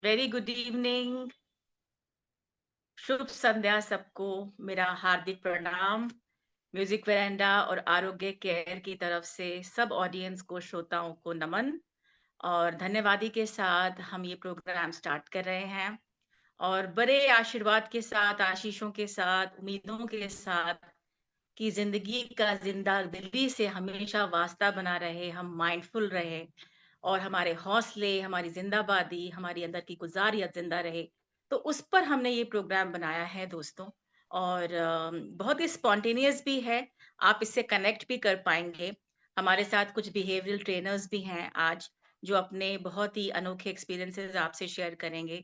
Very good evening. शुभ संध्या सबको। मेरा हार्दिक प्रणाम। म्यूजिक वेरेंडा और आरोग्य केयर की तरफ से सब ऑडियंस को, श्रोताओं को नमन और धन्यवादी के साथ हम ये प्रोग्राम स्टार्ट कर रहे हैं। और बड़े आशीर्वाद के साथ, आशीषों के साथ, उम्मीदों के साथ कि जिंदगी का जिंदा दिली से हमेशा वास्ता बना रहे, हम माइंडफुल रहे और हमारे हौसले, हमारी जिंदाबादी, हमारी अंदर की गुजारियत जिंदा रहे। तो उस पर हमने ये प्रोग्राम बनाया है दोस्तों। और बहुत ही स्पॉन्टेनियस भी है। आप इससे कनेक्ट भी कर पाएंगे। हमारे साथ कुछ बिहेवियरल ट्रेनर्स भी हैं आज, जो अपने बहुत ही अनोखे एक्सपीरियंसेस आपसे शेयर करेंगे।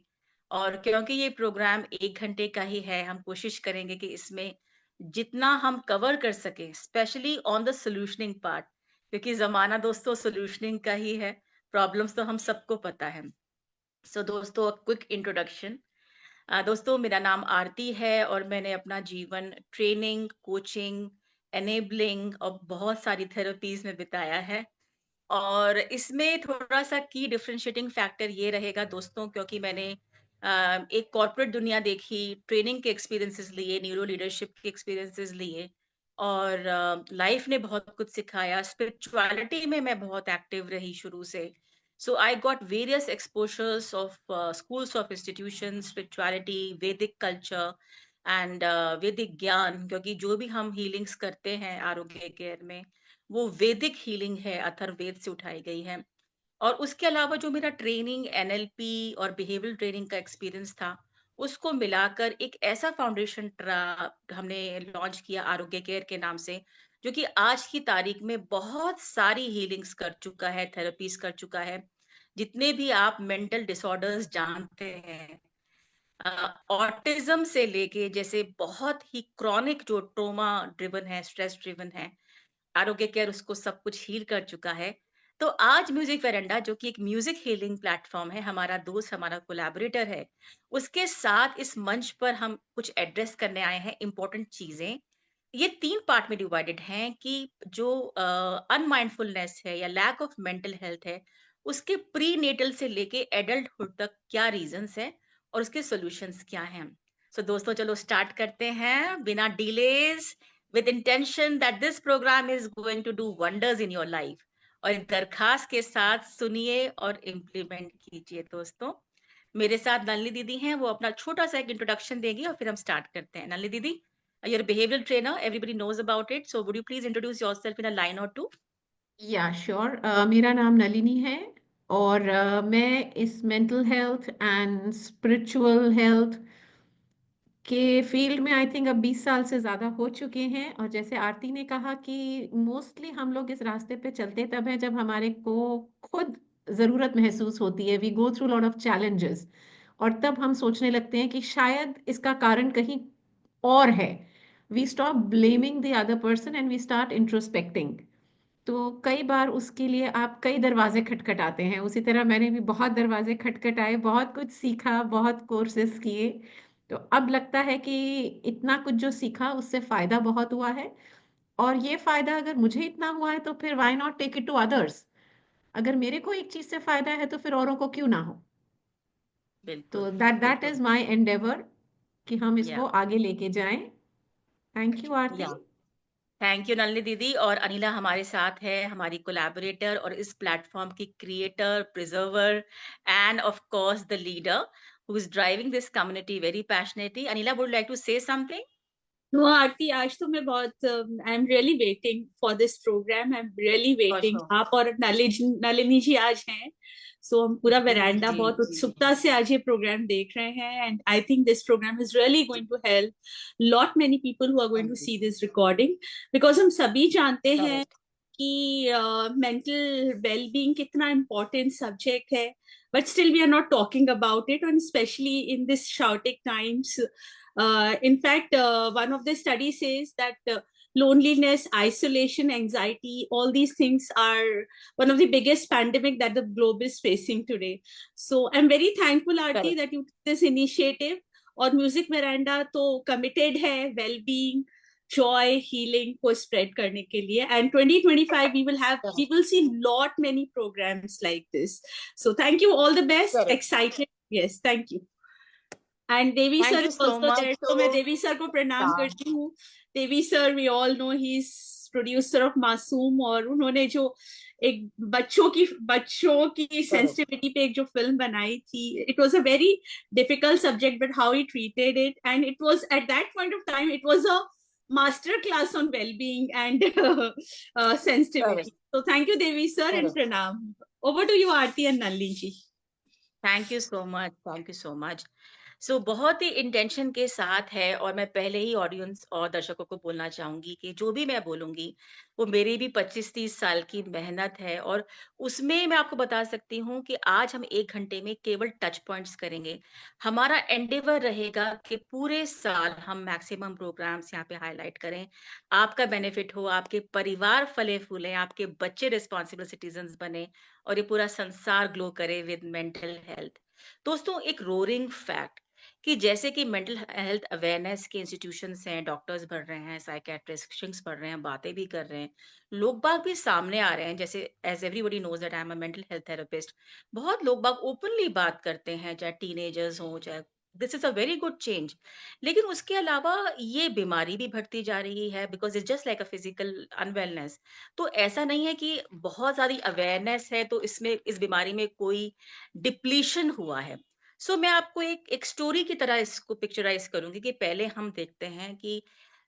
और क्योंकि ये प्रोग्राम 1 घंटे का ही है, हम कोशिश करेंगे कि इसमें जितना हम कवर कर सके, specially on the solutioning part, क्योंकि जमाना दोस्तों सोल्यूशनिंग का ही है। प्रॉब्लम्स तो हम सबको पता है। सो दोस्तों, क्विक इंट्रोडक्शन। दोस्तों, मेरा नाम आरती है और मैंने अपना जीवन ट्रेनिंग, कोचिंग, एनेबलिंग और बहुत सारी थेरेपीज में बिताया है। और इसमें थोड़ा-सा की डिफरेंशिएटिंग फैक्टर ये रहेगा दोस्तों, क्योंकि मैंने एक कॉर्पोरेट दुनिया देखी, ट्रेनिंग के एक्सपीरियंसेस लिए, न्यूरो लीडरशिप के एक्सपीरियंसेस लिए और लाइफ ने बहुत कुछ सिखाया। स्पिरिचुअलिटी में मैं बहुत एक्टिव रही शुरू से। So I got various exposures of schools of institutions, spirituality, Vedic culture and Vedic gyan, क्योंकि जो भी हम हीलिंग्स करते हैं आरोग्य केयर में, वो वैदिक हीलिंग है, अथर्ववेद से उठाई गई है। और उसके अलावा जो मेरा ट्रेनिंग एनएलपी और बिहेवियरल ट्रेनिंग का एक्सपीरियंस था, उसको मिलाकर एक ऐसा फाउंडेशन हमने लॉन्च किया आरोग्य केयर के नाम से, जो कि आज की तारीख में बहुत सारी हीलिंग्स कर चुका है, थेरेपीज कर चुका है। जितने भी आप मेंटल डिसऑर्डर्स जानते हैं, ऑटिज्म से लेके जैसे बहुत ही क्रॉनिक जो ट्रोमा ड्रिवन है, स्ट्रेस ड्रिवन है, आरोग्य केयर उसको सब कुछ हील कर चुका है। तो आज म्यूजिक वेरेंडा, जो कि एक म्यूजिक हीलिंग प्लेटफॉर्म है, हमारा दोस्त, हमारा कोलैबोरेटर है, उसके साथ इस मंच पर हम कुछ एड्रेस करने आए हैं इंपॉर्टेंट चीजें। ये 3 पार्ट में डिवाइडेड हैं कि जो अनमाइंडफुलनेस है या लैक ऑफ मेंटल हेल्थ है, उसके प्री नेटल से लेके एडल्टहुड तक क्या रीजंस है और उसके सॉल्यूशंस क्या हैं। सो दोस्तों, चलो स्टार्ट करते हैं बिना delays, with intention that this program is going to do wonders in your life। और एक दरखास्त के साथ सुनिए और इम्प्लीमेंट कीजिए दोस्तों। मेरे साथ नलिनी दीदी हैं, वो अपना छोटा सा एक इंट्रोडक्शन देंगी और फिर हम स्टार्ट करते हैं। नलिनी दीदी, you're a behavioral trainer, everybody knows about it, so would you please introduce yourself in a line or two? या श्योर। मेरा नाम नलिनी है और मैं इस mental health and spiritual health के फील्ड में आई थिंक अब 20 साल से ज़्यादा हो चुके हैं। और जैसे आरती ने कहा कि मोस्टली हम लोग इस रास्ते पे चलते तब है जब हमारे को खुद ज़रूरत महसूस होती है। We go through lot of challenges और तब हम सोचने लगते हैं कि शायद इसका कारण कहीं और है। We stop blaming the other person and we start introspecting. तो कई बार उसके लिए आप कई दरवाजे खटखटाते हैं। उसी तरह मैंने भी बहुत दरवाजे खटखटाए, बहुत कुछ सीखा, बहुत कोर्सेस किए। तो अब लगता है कि इतना कुछ जो सीखा उससे फायदा बहुत हुआ है। और ये फायदा अगर मुझे इतना हुआ है तो फिर why not take it to others. अगर मेरे को एक चीज से फायदा है तो फिर औरों को क्यों ना हो। बिल्कुल, तो दैट बिल्कुल। इज माय एंडेवर कि हम या इसको आगे लेके जाएं। थैंक यू आरती। या थैंक यू नलिनी दीदी। और अनिला हमारे साथ है, हमारी कोलैबोरेटर और इस प्लेटफॉर्म की creator, preserver and of course the leader who is driving this community very passionately. Anila, would like to say something? No Aarti, आज तो मैं बहुत I am really waiting for this program. I am really for waiting. Sure. आप और नलिनी जी आज हैं, सो हम पूरा जी वेरांडा जी बहुत जी। उत्सुकता से आज ये प्रोग्राम देख रहे हैं। And I think this programme is really going to help lot many people who are going to thank you. See this recording, because हम सभी जानते हैं करेक्ट। कि मेंटल वेलबींग कितना इम्पोर्टेंट सब्जेक्ट है, but still we are not talking about it, and especially in this chaotic times. In fact, one of the studies says that loneliness, isolation, anxiety, all these things are one of the biggest pandemic that the globe is facing today. So I'm very thankful, Aarti, correct. that you took this initiative. और music veranda तो committed है wellbeing, joy, healing को spread करने के लिए. And 2025 we will see lot many programs like this. So thank you, all the best. Correct. Excited. Yes, thank you. And Devi Thank sir you is so also much. there. तो मैं देवी sir को प्रणाम हाँ, करती हूँ. देवी sir, we all know he's producer of मासूम, और उन्होंने जो एक बच्चों की sensitivity पे एक जो film बनाई थी, it was a very difficult subject, but how he treated it, and it was at that point of time, it was a master class on well-being and sensitivity. So thank you, Devi sir, and pranam. Over to you, Aarti and Nalini ji. Thank you so much, thank you so much. So बहुत ही intention के साथ है, और मैं पहले ही audience और दर्शकों को बोलना चाहूंगी कि जो भी मैं बोलूंगी वो मेरी भी 25-30 साल की मेहनत है, और उसमें मैं आपको बता सकती हूँ कि आज हम 1 घंटे में केवल टच पॉइंट्स करेंगे. हमारा एंडेवर रहेगा कि पूरे साल हम मैक्सिमम प्रोग्राम्स यहाँ पे हाईलाइट करें, आपका बेनिफिट हो, आपके परिवार फले फूले, आपके बच्चे रिस्पॉन्सिबल सिटीजन्स बने, और ये पूरा संसार ग्लो करे विद मेंटल हेल्थ. दोस्तों, एक रोरिंग फैक्ट कि जैसे कि मेंटल हेल्थ अवेयरनेस के इंस्टीट्यूशंस हैं, डॉक्टर्स बढ़ रहे हैं, साइकेट्रिस्ट्स बढ़ रहे हैं, बातें भी कर रहे हैं, लोग बाग भी सामने आ रहे हैं. जैसे as everybody knows that I am a mental health therapist, बहुत लोग बाग ओपनली बात करते हैं, चाहे टीनेजर्स हों, चाहे, this is a very good change. लेकिन उसके अलावा ये बीमारी भी बढ़ती जा रही है, because it's just like a physical unwellness. तो ऐसा नहीं है कि बहुत सारी अवेयरनेस है तो इसमें इस बीमारी में कोई डिप्लीशन हुआ है. सो मैं आपको एक स्टोरी की तरह इसको पिक्चराइज करूंगी कि पहले हम देखते हैं कि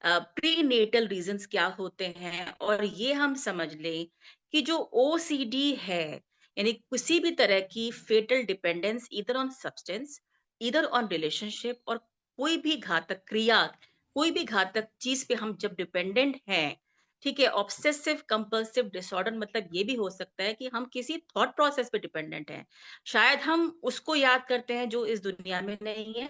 प्री नेटल रीजंस क्या होते हैं, और ये हम समझ लें कि जो ओसीडी है, यानी किसी भी तरह की fatal dependence either on substance, either on relationship, और कोई भी घातक क्रिया, कोई भी घातक चीज पे हम जब डिपेंडेंट हैं, ठीक है. ऑब्सेसिव कंपल्सिव डिसऑर्डर मतलब ये भी हो सकता है कि हम किसी थॉट प्रोसेस पे डिपेंडेंट हैं. शायद हम उसको याद करते हैं जो इस दुनिया में नहीं है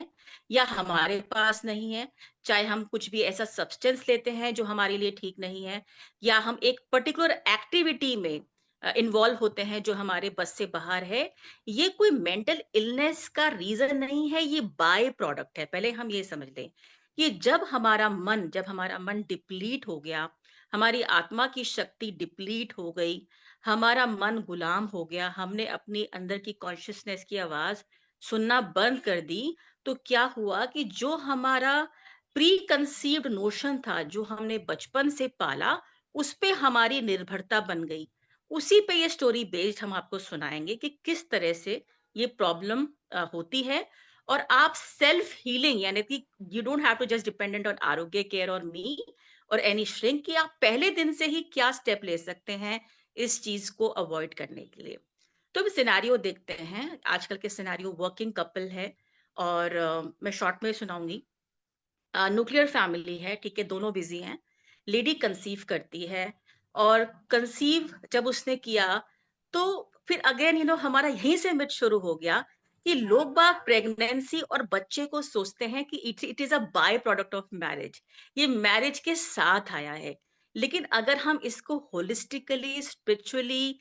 या हमारे पास नहीं है, चाहे हम कुछ भी ऐसा सब्सटेंस लेते हैं जो हमारे लिए ठीक नहीं है, या हम एक पर्टिकुलर एक्टिविटी में इन्वॉल्व होते हैं जो हमारे बस से बाहर है. ये कोई मेंटल इलनेस का रीजन नहीं है, ये बाय प्रोडक्ट है. पहले हम ये समझ लें कि जब हमारा मन डिप्लीट हो गया, हमारी आत्मा की शक्ति डिप्लीट हो गई, हमारा मन गुलाम हो गया, हमने अपनी अंदर की कॉन्शियसनेस की आवाज सुनना बंद कर दी, तो क्या हुआ कि जो हमारा प्री कंसीव्ड नोशन था, जो हमने बचपन से पाला, उस पे हमारी निर्भरता बन गई. उसी पे ये स्टोरी बेस्ड हम आपको सुनाएंगे कि किस तरह से ये प्रॉब्लम होती है, और आप सेल्फ हीलिंग, यानी कि you don't have to just dependent on Arogya care और मी और एनी श्रिंक, कि आप पहले दिन से ही क्या स्टेप ले सकते हैं इस चीज को अवॉइड करने के लिए. तो हम सिनेरियो देखते हैं. आजकल के सिनेरियो वर्किंग कपल है, और मैं शॉर्ट में सुनाऊंगी. न्यूक्लियर फैमिली है, ठीक है, दोनों बिजी हैं. लेडी कंसीव करती है, और कंसीव जब उसने किया तो फिर अगेन हमारा यहीं से मिथ शुरू हो गया कि लोग बाग प्रेगनेंसी और बच्चे को सोचते हैं कि it is a bye product of marriage, ये मैरिज के साथ आया है. लेकिन अगर हम इसको होलिस्टिकली, स्पिरिचुअली,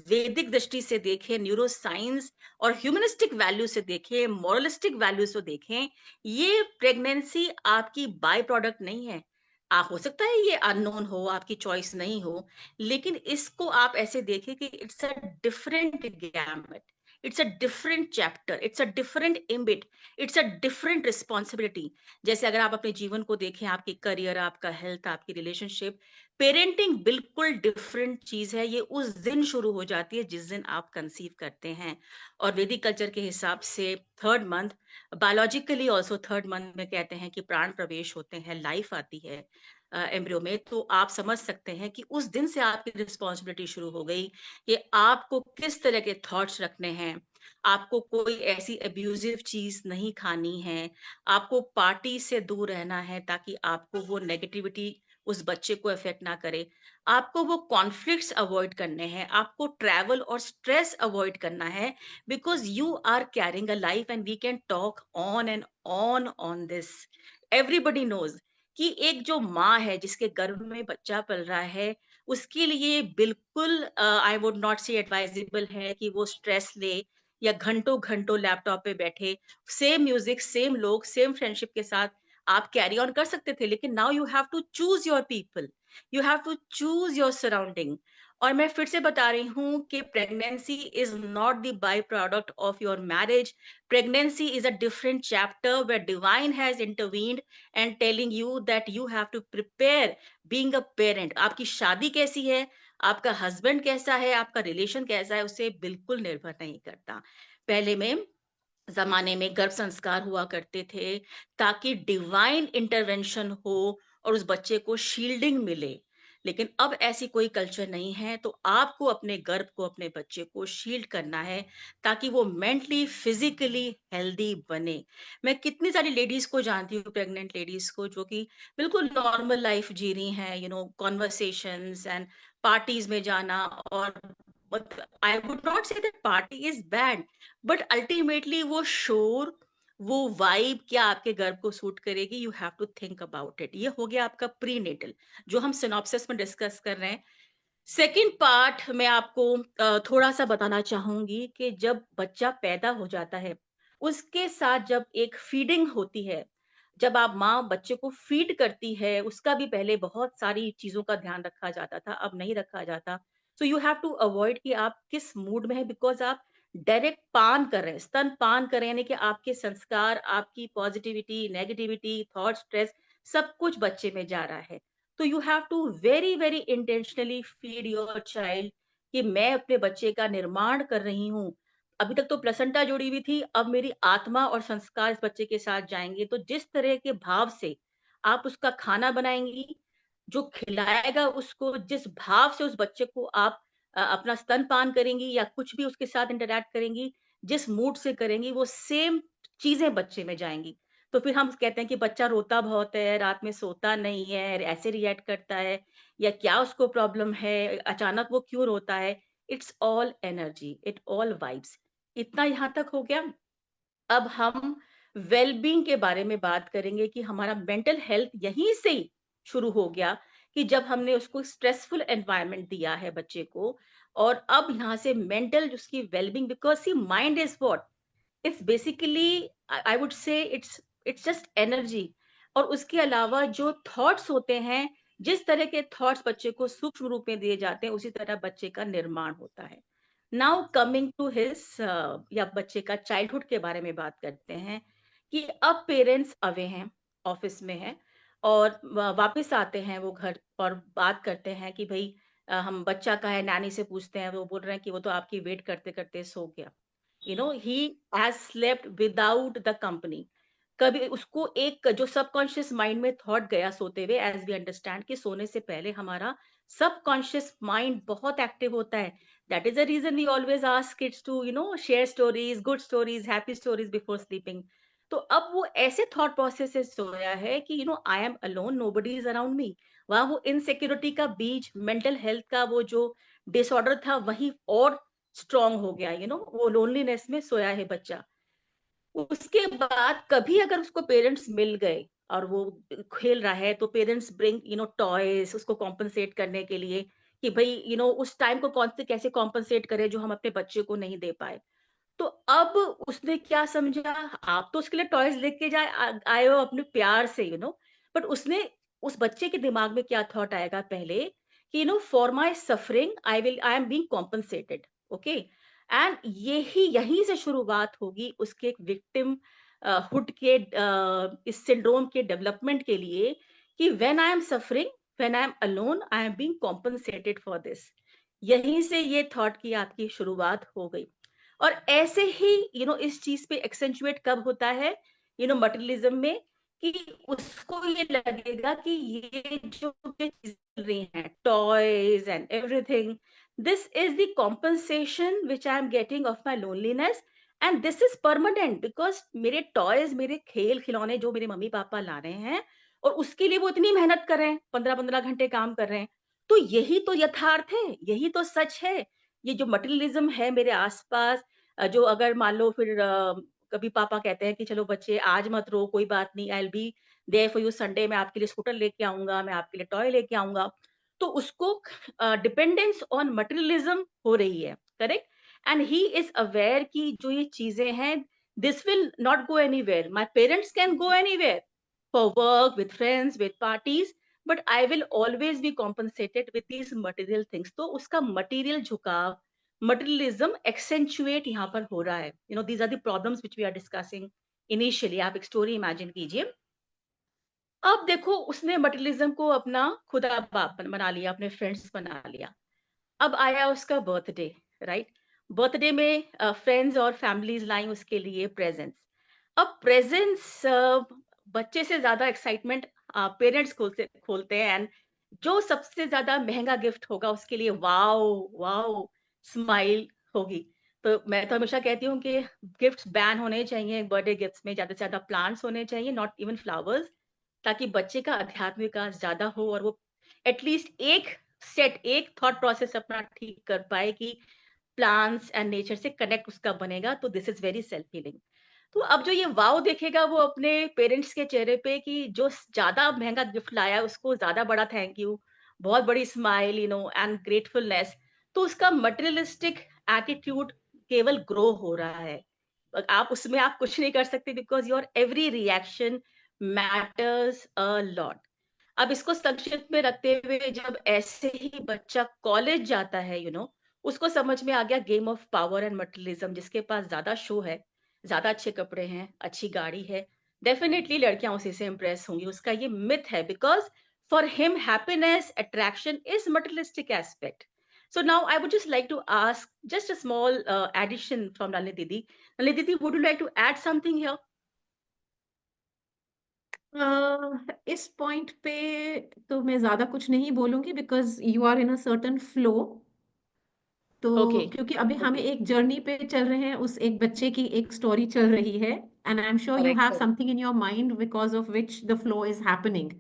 वैदिक दृष्टि से देखें, न्यूरो साइंस और ह्यूमनिस्टिक वैल्यू से देखें, मॉरलिस्टिक वैल्यू से देखें, ये प्रेगनेंसी आपकी बाय प्रोडक्ट नहीं है. आप, हो सकता है ये अननोन हो, आपकी चॉइस नहीं हो, लेकिन इसको आप ऐसे देखें कि it's a different gamut, it's a different chapter, it's a different ambit, it's a different responsibility. जैसे अगर आप अपने जीवन को देखें, आपकी करियर, आपका हेल्थ, आपकी रिलेशनशिप, पेरेंटिंग बिल्कुल डिफरेंट चीज है. ये उस दिन शुरू हो जाती है जिस दिन आप कंसीव करते हैं. और वैदिक कल्चर के हिसाब से 3rd month, biologically also 3rd month में कहते हैं कि प्राण प्रवेश होते हैं, लाइफ आती है एम्ब्रियो में. तो आप समझ सकते हैं कि उस दिन से आपकी रिस्पॉन्सिबिलिटी शुरू हो गई कि आपको किस तरह के थॉट्स रखने हैं, आपको कोई ऐसी अब्यूजिव चीज नहीं खानी है, आपको पार्टी से दूर रहना है ताकि आपको वो नेगेटिविटी उस बच्चे को इफेक्ट ना करे, आपको वो कॉन्फ्लिक्ट्स अवॉइड करने हैं, आपको ट्रैवल और स्ट्रेस अवॉइड करना है, because you are carrying a life and we can talk on and on this. Everybody knows कि एक जो माँ है जिसके गर्भ में बच्चा पल रहा है, उसके लिए बिल्कुल आई वुड नॉट से एडवाइजेबल है कि वो स्ट्रेस ले या घंटों घंटों लैपटॉप पे बैठे. सेम म्यूजिक, सेम लोग, सेम फ्रेंडशिप के साथ आप कैरी ऑन कर सकते थे, लेकिन now you have to choose your people, you have to choose your surrounding. और मैं फिर से बता रही हूँ कि pregnancy is not the by product of your marriage. Pregnancy is a different chapter where divine has intervened and telling you that you have to prepare being a parent. आपकी शादी कैसी है, आपका हस्बैंड कैसा है, आपका रिलेशन कैसा है, उससे बिल्कुल निर्भर नहीं करता. पहले में जमाने में गर्भ संस्कार हुआ करते थे ताकि डिवाइन इंटरवेंशन हो और उस बच्चे को शील्डिंग मिले. लेकिन अब ऐसी कोई कल्चर नहीं है, तो आपको अपने गर्भ को, अपने बच्चे को शील्ड करना है ताकि वो मेंटली फिजिकली हेल्दी बने. मैं कितनी सारी लेडीज को जानती हूँ, प्रेग्नेंट लेडीज को, जो कि बिल्कुल नॉर्मल लाइफ जी रही हैं, कॉन्वर्सेशंस एंड पार्टीज में जाना. और आई would not say that party is bad, but ultimately वो शोर, वो वाइब क्या आपके गर्भ को सूट करेगी, you have to think about it. ये हो गया आपका प्री नेटल, जो हम सिनॉप्सिस में डिस्कस कर रहे हैं. सेकेंड पार्ट मैं आपको थोड़ा सा बताना चाहूंगी कि जब बच्चा पैदा हो जाता है, उसके साथ जब एक फीडिंग होती है, जब आप माँ बच्चे को फीड करती है, उसका भी पहले बहुत सारी चीजों का ध्यान रखा जाता था, अब नहीं रखा जाता. So you have to avoid कि आप किस मूड में है, बिकॉज आप डायरेक्ट पान कर रहे हैं, स्तन पान कर रहे हैं, यानी कि आपके संस्कार, आपकी पॉजिटिविटी, नेगेटिविटी, थॉट, स्ट्रेस, सब कुछ बच्चे में जा रहा है. तो you have to very very intentionally feed your child कि मैं अपने बच्चे का निर्माण कर रही हूँ. अभी तक तो प्लेसेंटा जुड़ी हुई थी, अब मेरी आत्मा और संस्कार इस बच्चे के साथ जाएंगे. तो जिस तरह के भाव से आप उसका खाना बनाएंगी, जो खिलाएगा उसको, जिस भाव से उस बच्चे को आप अपना स्तनपान करेंगी या कुछ भी उसके साथ इंटरैक्ट करेंगी, जिस मूड से करेंगी, वो सेम चीजें बच्चे में जाएंगी. तो फिर हम कहते हैं कि बच्चा रोता बहुत है, रात में सोता नहीं है, ऐसे रिएक्ट करता है, या क्या उसको प्रॉब्लम है, अचानक वो क्यों रोता है. It's all energy, it all vibes. इतना यहाँ तक हो गया. अब हम वेलबींग के बारे में बात करेंगे कि हमारा मेंटल हेल्थ यहीं से ही शुरू हो गया कि जब हमने उसको स्ट्रेसफुल एनवायरनमेंट दिया है बच्चे को. और अब यहाँ से मेंटल उसकी wellbeing, because see mind is what, it's basically, I would say it's just energy. और उसके अलावा जो थॉट्स होते हैं, जिस तरह के थॉट्स बच्चे को सूक्ष्म रूप में दिए जाते हैं, उसी तरह बच्चे का निर्माण होता है. नाउ कमिंग टू हिज, या बच्चे का चाइल्डहुड के बारे में बात करते हैं कि अब पेरेंट्स अवे हैं, ऑफिस में हैं, और वापस आते हैं वो घर और बात करते हैं कि भाई हम बच्चा का है, नानी से पूछते हैं, वो बोल रहे हैं कि वो तो आपकी वेट करते करते सो गया. he has slept without the company. कभी उसको एक जो सबकॉन्शियस माइंड में थॉट गया सोते हुए, एज वी अंडरस्टैंड कि सोने से पहले हमारा सबकॉन्शियस माइंड बहुत एक्टिव होता है. That is the reason we always ask kids to share stories, good stories, happy stories before sleeping. तो अब वो ऐसे थॉट प्रोसेस से सोया है कि I am alone, nobody is around me. वहां वो इनसिक्योरिटी का बीज, मेंटल हेल्थ का वो जो डिसऑर्डर था, वही और स्ट्रांग हो गया. वो लोनलीनेस में सोया है बच्चा. उसके बाद कभी अगर उसको पेरेंट्स मिल गए और वो खेल रहा है, तो पेरेंट्स ब्रिंग टॉयज उसको कॉम्पनसेट करने के लिए कि भाई उस टाइम को कौन से कैसे कॉम्पनसेट करे जो हम अपने बच्चे को नहीं दे पाए. तो अब उसने क्या समझा, आप तो उसके लिए टॉयज लेके आए हो अपने प्यार से, बट उसने, उस बच्चे के दिमाग में क्या थॉट आएगा पहले कि for my suffering I am being compensated. Okay. And यहीं से शुरुआत होगी उसके एक विक्टिम हुड के इस सिंड्रोम के डेवलपमेंट के लिए कि when I am suffering, when I am alone, I am being compensated for this. यहीं से ये थॉट की आपकी शुरुआत हो गई. और ऐसे ही इस चीज पे एक्सेंचुएट कब होता है, मटेरियलिज्म में, कि उसको ये लगेगा कि ये जो चीजें चल रही हैं, toys and everything, this is the compensation which I am getting of my loneliness, and this is permanent because मेरे टॉयज, मेरे खेल खिलौने जो मेरे मम्मी पापा ला रहे हैं, और उसके लिए वो इतनी मेहनत कर रहे हैं, 15-15 घंटे काम कर रहे हैं. तो यही तो यथार्थ है, यही तो सच है. ये जो मटेरियलिज्म है मेरे आसपास, जो अगर मान लो फिर कभी पापा कहते हैं कि चलो बच्चे आज मत रो, कोई बात नहीं, I will be there for you Sunday, मैं आपके लिए स्कूटर लेके आऊंगा, मैं आपके लिए टॉय लेके आऊंगा. तो उसको डिपेंडेंस ऑन मटेरियलिज्म हो रही है. Correct. And he is aware कि जो ये चीजें हैं, this will not go anywhere. My parents can go anywhere for work, with friends, with parties, but I will always be compensated with these material things. तो उसका material झुकाव, materialism accentuate यहाँ पर हो रहा है. You know, these are the problems which we are discussing initially. आप एक story imagine कीजिए. अब देखो उसने मटेरियलिज्म को अपना खुदा बाप बना लिया, अपने फ्रेंड्स बना लिया. अब आया उसका बर्थडे, राइट? बर्थडे में फ्रेंड्स और फैमिलीज लाई उसके लिए प्रेजेंट्स. अब प्रेजेंट्स बच्चे से ज्यादा एक्साइटमेंट पेरेंट्स खोलते हैं, एंड जो सबसे ज्यादा महंगा गिफ्ट होगा उसके लिए वाओ वाओ स्माइल होगी. तो मैं तो हमेशा कहती हूँ कि गिफ्ट्स बैन होने चाहिए बर्थडे गिफ्ट्स में, ज्यादा से ज्यादा प्लांट्स होने चाहिए, नॉट इवन फ्लावर्स, ताकि बच्चे का आध्यात्मिक विकास ज्यादा हो और वो एटलीस्ट एक थॉट प्रोसेस अपना ठीक कर पाए कि प्लांट्स एंड नेचर से कनेक्ट उसका बनेगा. तो this is very self healing. तो अब जो ये वाव देखेगा वो अपने पेरेंट्स के चेहरे पे कि जो ज्यादा महंगा गिफ्ट लाया उसको ज्यादा बड़ा थैंक यू, बहुत बड़ी smile, you know, and gratefulness. तो उसका मटेरियलिस्टिक एटीट्यूड केवल ग्रो हो रहा है. आप उसमें आप कुछ नहीं कर सकते, because your every reaction matters a lot. अब इसको संक्षिप्त में रखते हुए जब ऐसे ही बच्चा कॉलेज जाता है, यू नो, उसको समझ में आ गया game of power and materialism. जिसके पास ज्यादा शो है, ज्यादा अच्छे कपड़े हैं, अच्छी गाड़ी है, डेफिनेटली लड़कियां उसी से इंप्रेस होंगी. उसका ये मिथ है, because for him happiness attraction is materialistic aspect. So now I would just like to ask just a small addition from Nalini Didi. Nalini Didi, would you like to add something here? इस point पे तो मैं ज्यादा कुछ नहीं बोलूंगी, because you are in a certain flow. तो Okay. क्योंकि अभी हमें Okay. एक जर्नी पे चल रहे हैं, उस एक बच्चे की एक स्टोरी चल रही है, and I am sure you Correct. Have something in your mind because of which the flow is happening.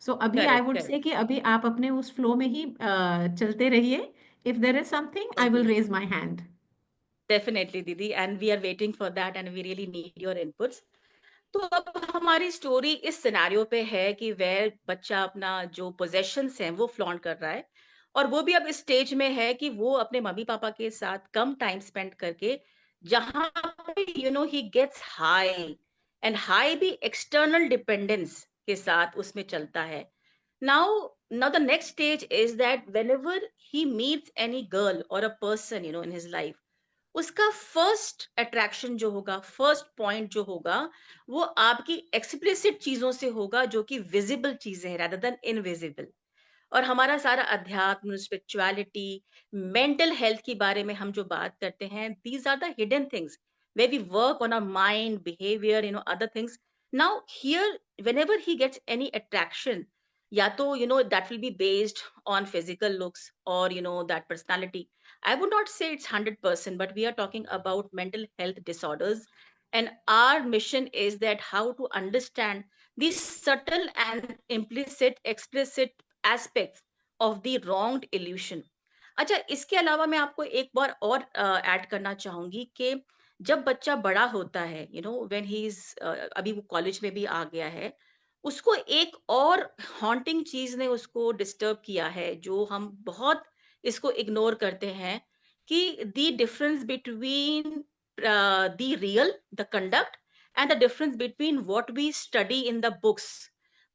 So अभी आई Correct. Would Correct. से कि अभी आप अपने उस फ्लो में ही चलते रहिए. If there is something I will Okay. Raise my hand. Definitely, Didi, and we are waiting for that, and we really need your inputs. तो अब हमारी स्टोरी इस सिनेरियो पे है कि वेर बच्चा अपना जो पोजेशंस हैं वो फ्लॉन्ट कर रहा है, और वो भी अब इस स्टेज में है कि वो अपने मम्मी पापा के साथ कम टाइम स्पेंड करके जहां पे you know he gets high, and high भी एक्सटर्नल डिपेंडेंस के साथ उसमें चलता है. Now the next stage is that whenever he meets any girl और a person, you know, in his life, उसका फर्स्ट अट्रैक्शन जो होगा, फर्स्ट पॉइंट जो होगा, वो आपकी एक्सप्लिसिट चीजों से होगा, जो कि विजिबल चीजें हैं रादर देन इनविजिबल. और हमारा सारा अध्यात्म, स्पिरिचुअलिटी, मेंटल हेल्थ के बारे में हम जो बात करते हैं, these are the hidden things where we work on our mind, behavior, you know, other things. Now here, whenever he gets any attraction, या तो you know that will be based on physical looks or you know that personality. I would not say it's 100%, but we are talking about mental health disorders, and our mission is that how to understand these subtle and implicit explicit aspects of the wronged illusion. अच्छा, इसके अलावा मैं आपको एक बार और add करना चाहूंगी कि जब बच्चा बड़ा होता है, you know, when he is, अभी वो कॉलेज में भी आ गया है, उसको एक और हॉन्टिंग चीज ने उसको डिस्टर्ब किया है, जो हम बहुत इसको इग्नोर करते हैं, कि the difference between the real, the conduct, and the difference between what we study in the books.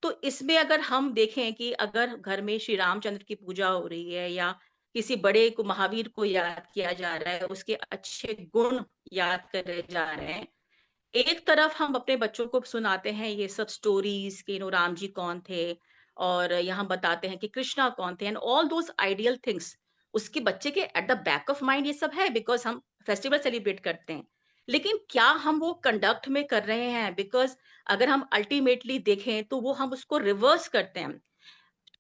तो इसमें अगर हम देखें कि अगर घर में श्री रामचंद्र की पूजा हो रही है, या किसी बड़े को, महावीर को याद किया जा रहा है, उसके अच्छे गुण याद करे जा रहे हैं, एक तरफ हम अपने बच्चों को सुनाते हैं ये सब स्टोरीज कि नो राम जी कौन थे, और यहाँ बताते हैं कि कृष्णा कौन थे, and all those ideal things. उसके बच्चे के at the back of mind ये सब है, बिकॉज हम फेस्टिवल सेलिब्रेट करते हैं. लेकिन क्या हम वो कंडक्ट में कर रहे हैं? बिकॉज अगर हम अल्टीमेटली देखें तो वो हम उसको रिवर्स करते हैं.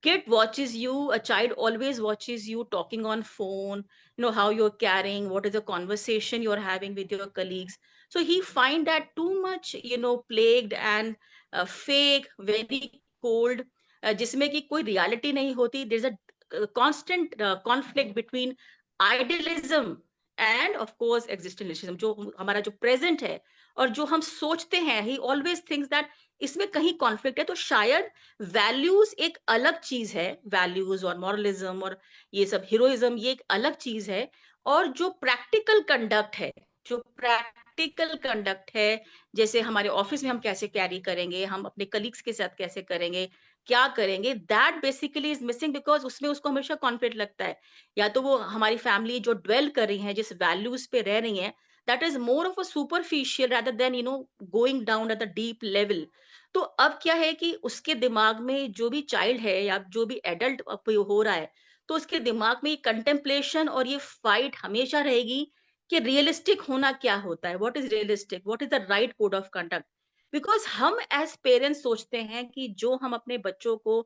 Kid watches you, a child always watches you talking on phone, you know, how you're carrying, what is the conversation you're having with your colleagues. So he find that too much, you know, plagued and fake, very cold, जिसमें कि कोई reality नहीं होती. There's a constant conflict between idealism and of course existentialism. जो हमारा जो present है और जो हम सोचते हैं, he always thinks that इसमें कहीं कॉन्फ्लिक्ट है. तो शायद वैल्यूज एक अलग चीज है, वैल्यूज और मॉरलिज्म और ये सब हीरोइज्म, ये एक अलग चीज है. और जो प्रैक्टिकल कंडक्ट है, जो प्रैक्टिकल कंडक्ट है, जैसे हमारे ऑफिस में हम कैसे कैरी करेंगे, हम अपने कलीग्स के साथ कैसे करेंगे, क्या करेंगे, that basically is missing, because उसमें उसको हमेशा कॉन्फ्लिक्ट लगता है, या तो वो हमारी फैमिली जो ड्वेल कर रही है, जिस वैल्यूज पे रह रही है, that is more of a superficial rather than going down at the deep level. तो अब क्या है कि उसके दिमाग में जो भी चाइल्ड है या जो भी एडल्ट हो रहा है, तो उसके दिमाग में ये कंटेम्पलेशन और ये फाइट हमेशा रहेगी कि रियलिस्टिक होना क्या होता है, what is realistic, what is the right code of conduct. Because हम एज पेरेंट्स सोचते हैं कि जो हम अपने बच्चों को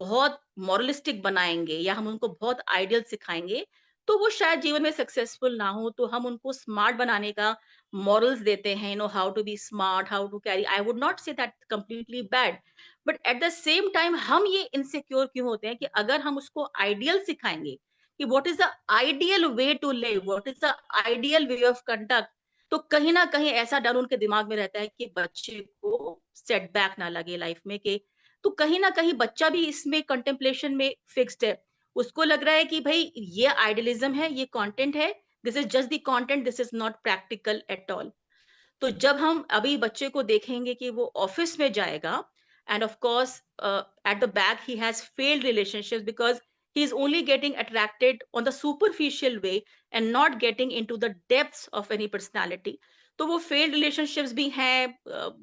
बहुत मॉरलिस्टिक बनाएंगे या हम उनको बहुत आइडियल सिखाएंगे, तो वो शायद जीवन में सक्सेसफुल ना हो। तो हम उनको स्मार्ट बनाने का मॉरल्स देते हैं, how to be smart, how to carry, I would not say that completely bad, but at the same time हम ये इनसिक्योर क्यों होते हैं कि अगर हम उसको आइडियल सिखाएंगे कि what is the ideal way to live, what is the ideal way of conduct, तो कहीं ना कहीं ऐसा डर उनके दिमाग में रहता है कि बच्चे को सेटबैक ना लगे लाइफ में, कि तो कहीं ना कहीं बच्चा भी इसमें कंटेम्पलेशन में फिक्स्ड है। उसको लग रहा है कि भाई ये आइडियलिज्म है, ये कंटेंट है, this is just the content, this is not practical at all. तो जब हम अभी बच्चे को देखेंगे कि वो ऑफिस में जाएगा, and of course at the back he has failed relationships because he is only getting attracted on the superficial way and not getting into the depths of any personality. तो वो फेल्ड रिलेशनशिप्स भी हैं,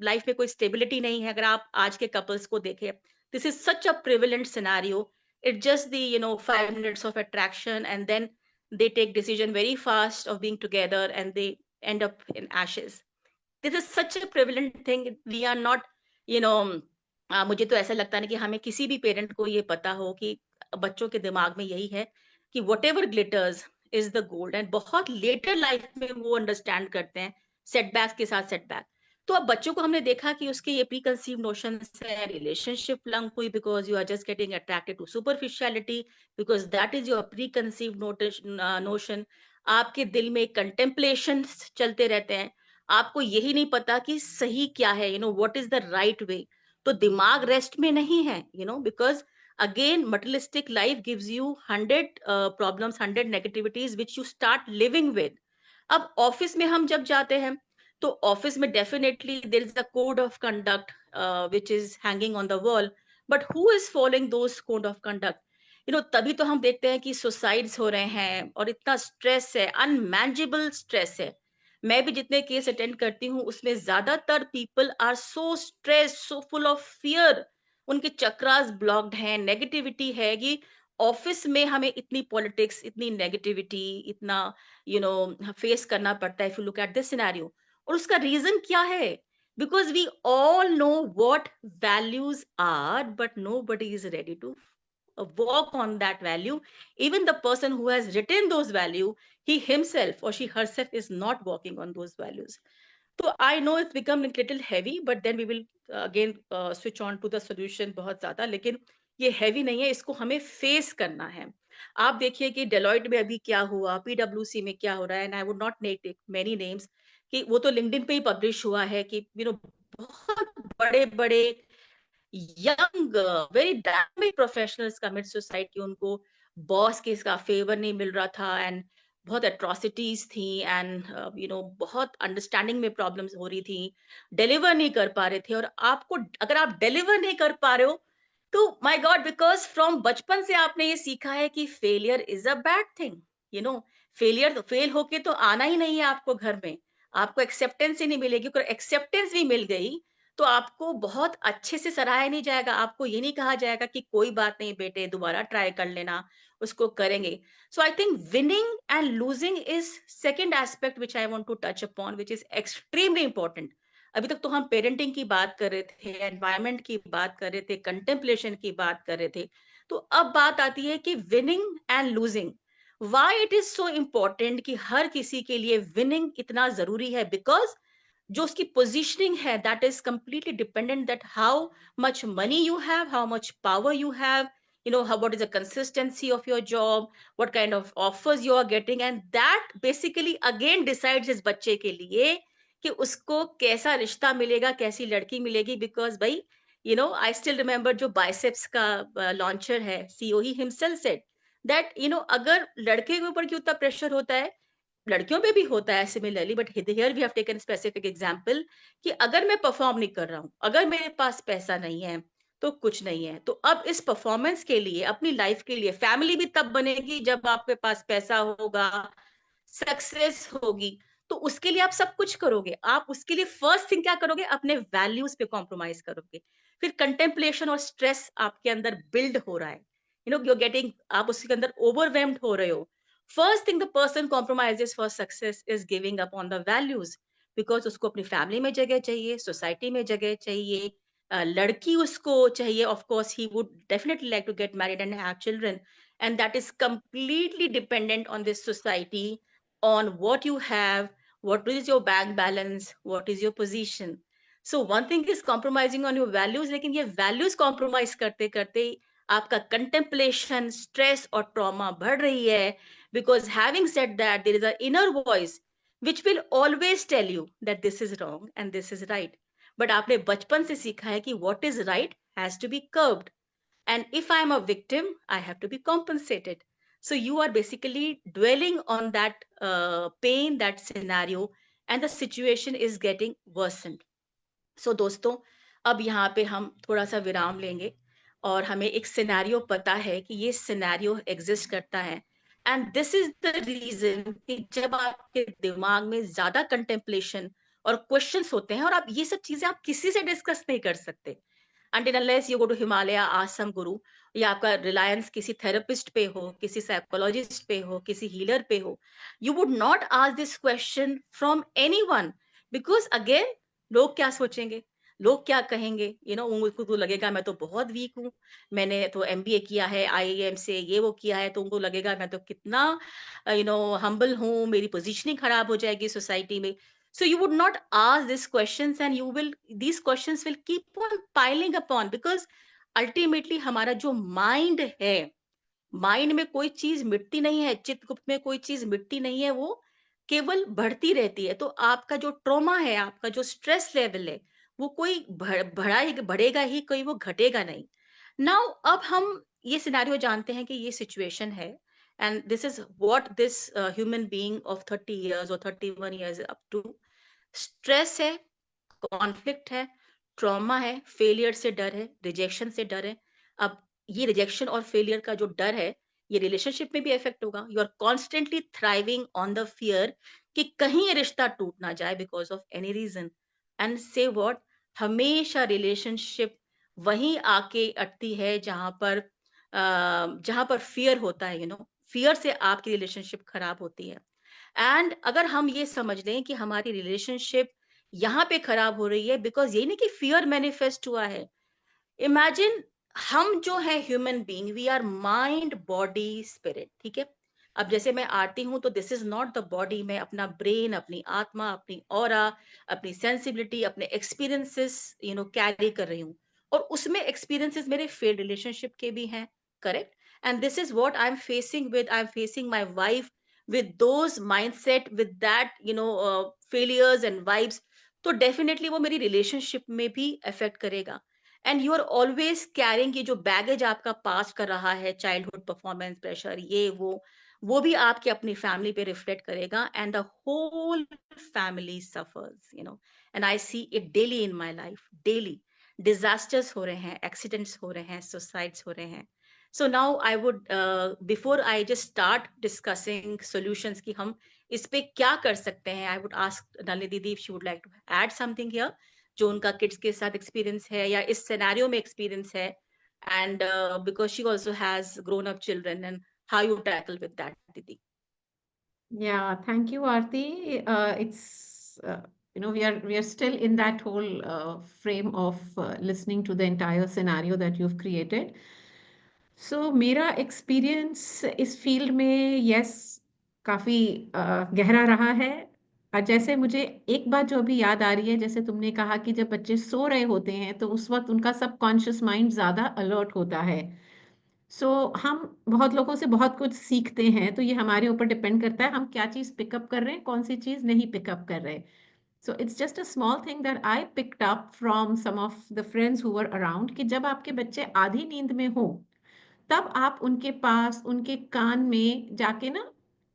life में कोई stability नहीं है। अगर आप आज के कपल्स को देखें, this is such a prevalent scenario, it just the 5 minutes of attraction and then they take decision very fast of being together and they end up in ashes. This is such a prevalent thing. We are not, you know, मुझे तो ऐसा लगता है कि हमें किसी भी parent को ये पता हो कि बच्चों के दिमाग में यही है कि what ever glitters is the gold, and बहुत लेटर लाइफ में वो अंडरस्टैंड करते हैं सेटबैक के साथ सेटबैक। तो अब बच्चों को हमने देखा कि उसके ये प्री कंसीव नोशन है, रिलेशनशिप लंग हुई because you are just getting attracted to superficiality, because that is your pre conceive notion. आपके दिल में कंटेम्पलेशन चलते रहते हैं, आपको यही नहीं पता कि सही क्या है, what is the right way. तो दिमाग रेस्ट में नहीं है, because again materialistic life gives you 100 problems, 100 negativities which you start living with. अब ऑफिस में हम जब जाते हैं, तो ऑफिस में definitely there is a code of conduct which is hanging on the wall, but who is following those code of conduct? तभी तो हम देखते हैं कि सुसाइड्स हो रहे हैं और इतना स्ट्रेस है, अनमैनेजेबल स्ट्रेस है। मैं भी जितने केस अटेंड करती हूँ उसमें ज्यादातर people are so stress, so full of fear, उनके चक्रास ब्लॉक्ड हैं, नेगेटिविटी है कि ऑफिस में हमें इतनी पॉलिटिक्स, इतनी नेगेटिविटी, इतना फेस करना पड़ता है if you look at this scenario. और उसका रीजन क्या है? Because we all know what values are, but nobody is ready to walk on that value. Even the person who has written those value, he himself or she herself is not walking on those values. So I know it's become a little heavy, but then we will again switch on to the solution बहुत ज्यादा। लेकिन ये heavy नहीं है, इसको हमें face करना है। आप देखिए कि डेलॉइट में अभी क्या हुआ, पीडब्ल्यूसी में क्या हो रहा है, and I would not take many names, कि वो तो लिंक्डइन पे ही पब्लिश हुआ है कि बहुत बड़े बड़े young very dynamic professionals commit suicide, कि उनको बॉस के इसका फेवर नहीं मिल रहा था, एंड बहुत एट्रोसिटीज थी, एंड बहुत अंडरस्टैंडिंग में प्रॉब्लम्स हो रही थी, डिलीवर नहीं कर पा रहे थे। और आपको अगर आप डिलीवर नहीं कर पा रहे हो, तो माय गॉड, बिकॉज फ्रॉम बचपन से आपने ये सीखा है कि failure is a bad thing. Failure, fail होके तो आना ही नहीं है आपको घर में, आपको एक्सेप्टेंस ही नहीं मिलेगी। अगर एक्सेप्टेंस भी मिल गई तो आपको बहुत अच्छे से सराहा नहीं जाएगा, आपको ये नहीं कहा जाएगा कि कोई बात नहीं बेटे, दोबारा ट्राई कर लेना, उसको करेंगे। So I think winning and losing is second aspect which I want to touch upon, which is extremely important. अभी तक तो हम पेरेंटिंग की बात कर रहे थे, एनवायरमेंट की बात कर रहे थे, कंटेम्पलेशन की बात कर रहे थे, तो अब बात आती है कि winning and losing. Why it is so important कि हर किसी के लिए विनिंग इतना जरूरी है? बिकॉज जो उसकी पोजीशनिंग है, that is completely dependent that how much money you have, how much power you have, how what is the consistency of your job, what kind of offers you are getting, and that basically again decides इस बच्चे के लिए कि उसको कैसा रिश्ता मिलेगा, कैसी लड़की मिलेगी। बिकॉज भाई आई स्टिल रिमेम्बर जो बाइसेप्स का लॉन्चर है, CEO he himself said that अगर लड़के के ऊपर क्यों उतना प्रेशर होता है, लड़कियों पे भी होता है similarly, but here we have taken specific example कि अगर मैं परफॉर्म नहीं कर रहा हूं, अगर मेरे पास पैसा नहीं है, तो कुछ नहीं है। तो अब इस परफॉर्मेंस के लिए, अपनी लाइफ के लिए, फैमिली भी तब बनेगी जब आपके पास पैसा होगा, सक्सेस होगी, तो उसके लिए आप सब कुछ करोगे। आप उसके लिए फर्स्ट थिंग क्या करोगे? अपने वैल्यूज पे कॉम्प्रोमाइज करोगे। फिर कंटेम्पलेशन और स्ट्रेस आपके अंदर बिल्ड हो रहा है, यू गेटिंग, आप उसके अंदर ओवरवेम्ड हो रहे हो। First thing the person compromises for success is giving up on the values, because उसको अपनी फैमिली में जगह चाहिए, सोसाइटी में जगह चाहिए, लड़की उसको चाहिए, of course he would definitely like to get married and have children, and that is completely dependent on this society, on what you have, what is your bank balance, what is your position. So one thing is compromising on your values, लेकिन ये values compromise करते करते आपका contemplation, stress और trauma बढ़ रही है, because having said that, there is an inner voice which will always tell you that this is wrong and this is right. But आपने बचपन से सीखा है कि what is right has to be curbed. And if I am a victim, I have to be compensated. So you are basically dwelling on that pain, that scenario, and the situation is getting worsened. So दोस्तों, अब यहाँ पे हम थोड़ा सा विराम लेंगे, और हमें एक सिनेरियो पता है कि ये सिनेरियो एग्जिस्ट करता है, and this is the reason कि जब आपके दिमाग में ज्यादा कंटेम्पलेशन और क्वेश्चंस होते हैं, और आप ये सब चीजें आप किसी से डिस्कस नहीं कर सकते until unless you go to Himalaya, ask some guru, या आपका रिलायंस किसी थेरेपिस्ट पे हो, किसी साइकोलॉजिस्ट पे हो, किसी हीलर पे हो, you would not ask this question from anyone, because again लोग क्या सोचेंगे, लोग क्या कहेंगे, उनको तो लगेगा मैं तो बहुत वीक हूँ, मैंने तो एमबीए किया है आईआईएम से, ये वो किया है, तो उनको लगेगा मैं तो कितना हम्बल हूँ, मेरी पोजीशनिंग खराब हो जाएगी सोसाइटी में. So you would not ask these questions, and these questions will keep on piling upon, because ultimately हमारा जो mind है, माइंड में कोई चीज मिटती नहीं है, चित्रगुप्त में कोई चीज मिटती नहीं है, वो केवल बढ़ती रहती है. तो आपका जो ट्रॉमा है, आपका जो स्ट्रेस लेवल है, वो कोई बढ़ेगा ही, कोई वो घटेगा नहीं. नाउ अब हम ये सिनेरियो जानते हैं कि ये सिचुएशन है, and this is what this human being of 30 years और 31 इयर्स अप टू. स्ट्रेस है, कॉन्फ्लिक्ट है, ट्रॉमा है, फेलियर से डर है, रिजेक्शन से डर है. अब ये रिजेक्शन और फेलियर का जो डर है, ये रिलेशनशिप में भी इफेक्ट होगा. You are constantly thriving on the fear कि कहीं ये रिश्ता टूट ना जाए because of any reason. And say what, हमेशा रिलेशनशिप वहीं आके अटती है जहां पर फियर होता है. फियर से आपकी रिलेशनशिप खराब होती है. एंड अगर हम ये समझ लें कि हमारी रिलेशनशिप यहाँ पे खराब हो रही है बिकॉज यही नहीं कि फियर मैनिफेस्ट हुआ है. इमेजिन, हम जो है human being, we are mind body spirit, ठीक है. अब जैसे मैं आती हूँ तो this is not the body, मैं अपना ब्रेन, अपनी आत्मा, अपनी ऑरा, अपनी सेंसिबिलिटी, अपने एक्सपीरियंसेस कैरी कर रही हूँ, और उसमें एक्सपीरियंसेस मेरे फेल्ड रिलेशनशिप के भी हैं, correct. And this is what I am facing my wife with those mindset, with that failures and vibes. तो डेफिनेटली वो मेरी रिलेशनशिप में भी अफेक्ट करेगा. And you are always caring, ये जो बैगेज आपका पास कर रहा है, चाइल्डहुड परफॉर्मेंस प्रेशर, ये वो भी आपकी अपनी फैमिली पे रिफ्लेक्ट करेगा, and the whole family suffers. And I see it daily in my life. Daily disasters हो रहे हैं, एक्सीडेंट्स हो रहे हैं, सुसाइड्स हो रहे हैं. So now I would, before I just start discussing solutions कि हम इस पे क्या कर सकते हैं, I would ask नलिनी दीदी if she would like to add something here, जो उनका किड्स के साथ एक्सपीरियंस है या इस सिनेरियो में एक्सपीरियंस है, and because she also has grown up children, and how you tackle with that, दीदी. Yeah, thank you, Aarti. It's we are still in that whole frame of listening to the entire scenario that you've created. So मेरा experience इस field में yes काफी गहरा रहा है. और जैसे मुझे एक बात जो अभी याद आ रही है, जैसे तुमने कहा कि जब बच्चे सो रहे होते हैं तो उस वक्त उनका सबकॉन्शियस माइंड ज्यादा अलर्ट होता है. सो हम बहुत लोगों से बहुत कुछ सीखते हैं, तो ये हमारे ऊपर डिपेंड करता है हम क्या चीज पिकअप कर रहे हैं, कौन सी चीज नहीं पिकअप कर रहे. So it's just a small thing that I picked up from some of the friends who were around, कि जब आपके बच्चे आधी नींद में हो तब आप उनके पास, उनके कान में जाके ना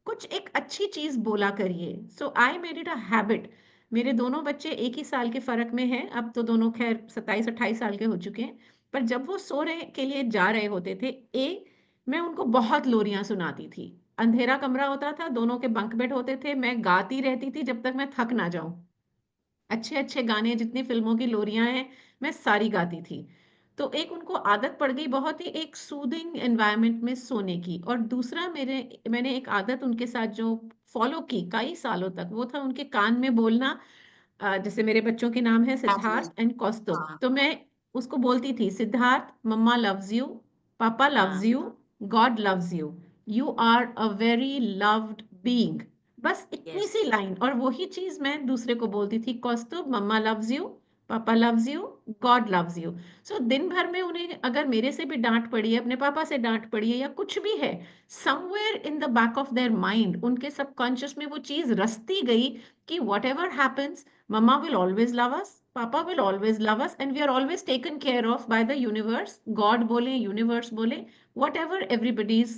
कुछ एक अच्छी चीज बोला करिए. So I made it a habit. मेरे दोनों बच्चे एक ही साल के फर्क में हैं, अब तो दोनों खैर 27-28 साल के हो चुके हैं, पर जब वो सो रहे के लिए जा रहे होते थे, मैं उनको बहुत लोरियां सुनाती थी। अंधेरा कमरा होता था, दोनों के बंक बेड होते थे, मैं गाती रहती थी जब तक मैं थक ना जाऊं। अच्छे अच्छे गाने, जितनी फिल्मों की लोरियां हैं, मैं सारी गाती थी। तो एक उनको आदत पड़ गई बहुत ही एक सूदिंग एनवायरनमेंट में सोने की। और दूसरा, मैंने एक आदत उनके साथ जो फॉलो की कई सालों तक, वो था उनके कान में बोलना। जैसे मेरे बच्चों के नाम है हाँ सिद्धार्थ एंड कौस्तुभ, हाँ तो मैं उसको बोलती थी, Siddharth, mamma loves you, papa loves हाँ you, God loves you, you are a very loved being. बस इतनी यस सी लाइन, और वही चीज मैं दूसरे को बोलती थी, Kaustubh, mama loves you, papa loves you, God loves you. So दिन भर में उन्हें अगर मेरे से भी डांट पड़ी है, अपने पापा से डांट पड़ी है, या कुछ भी है, somewhere in the back of their mind, उनके सबकॉन्शियस में वो चीज रचती गई कि what ever happens, Mama will always love us, Papa will always love us, and we are always taken care of by the universe. God बोले, universe बोले, whatever everybody's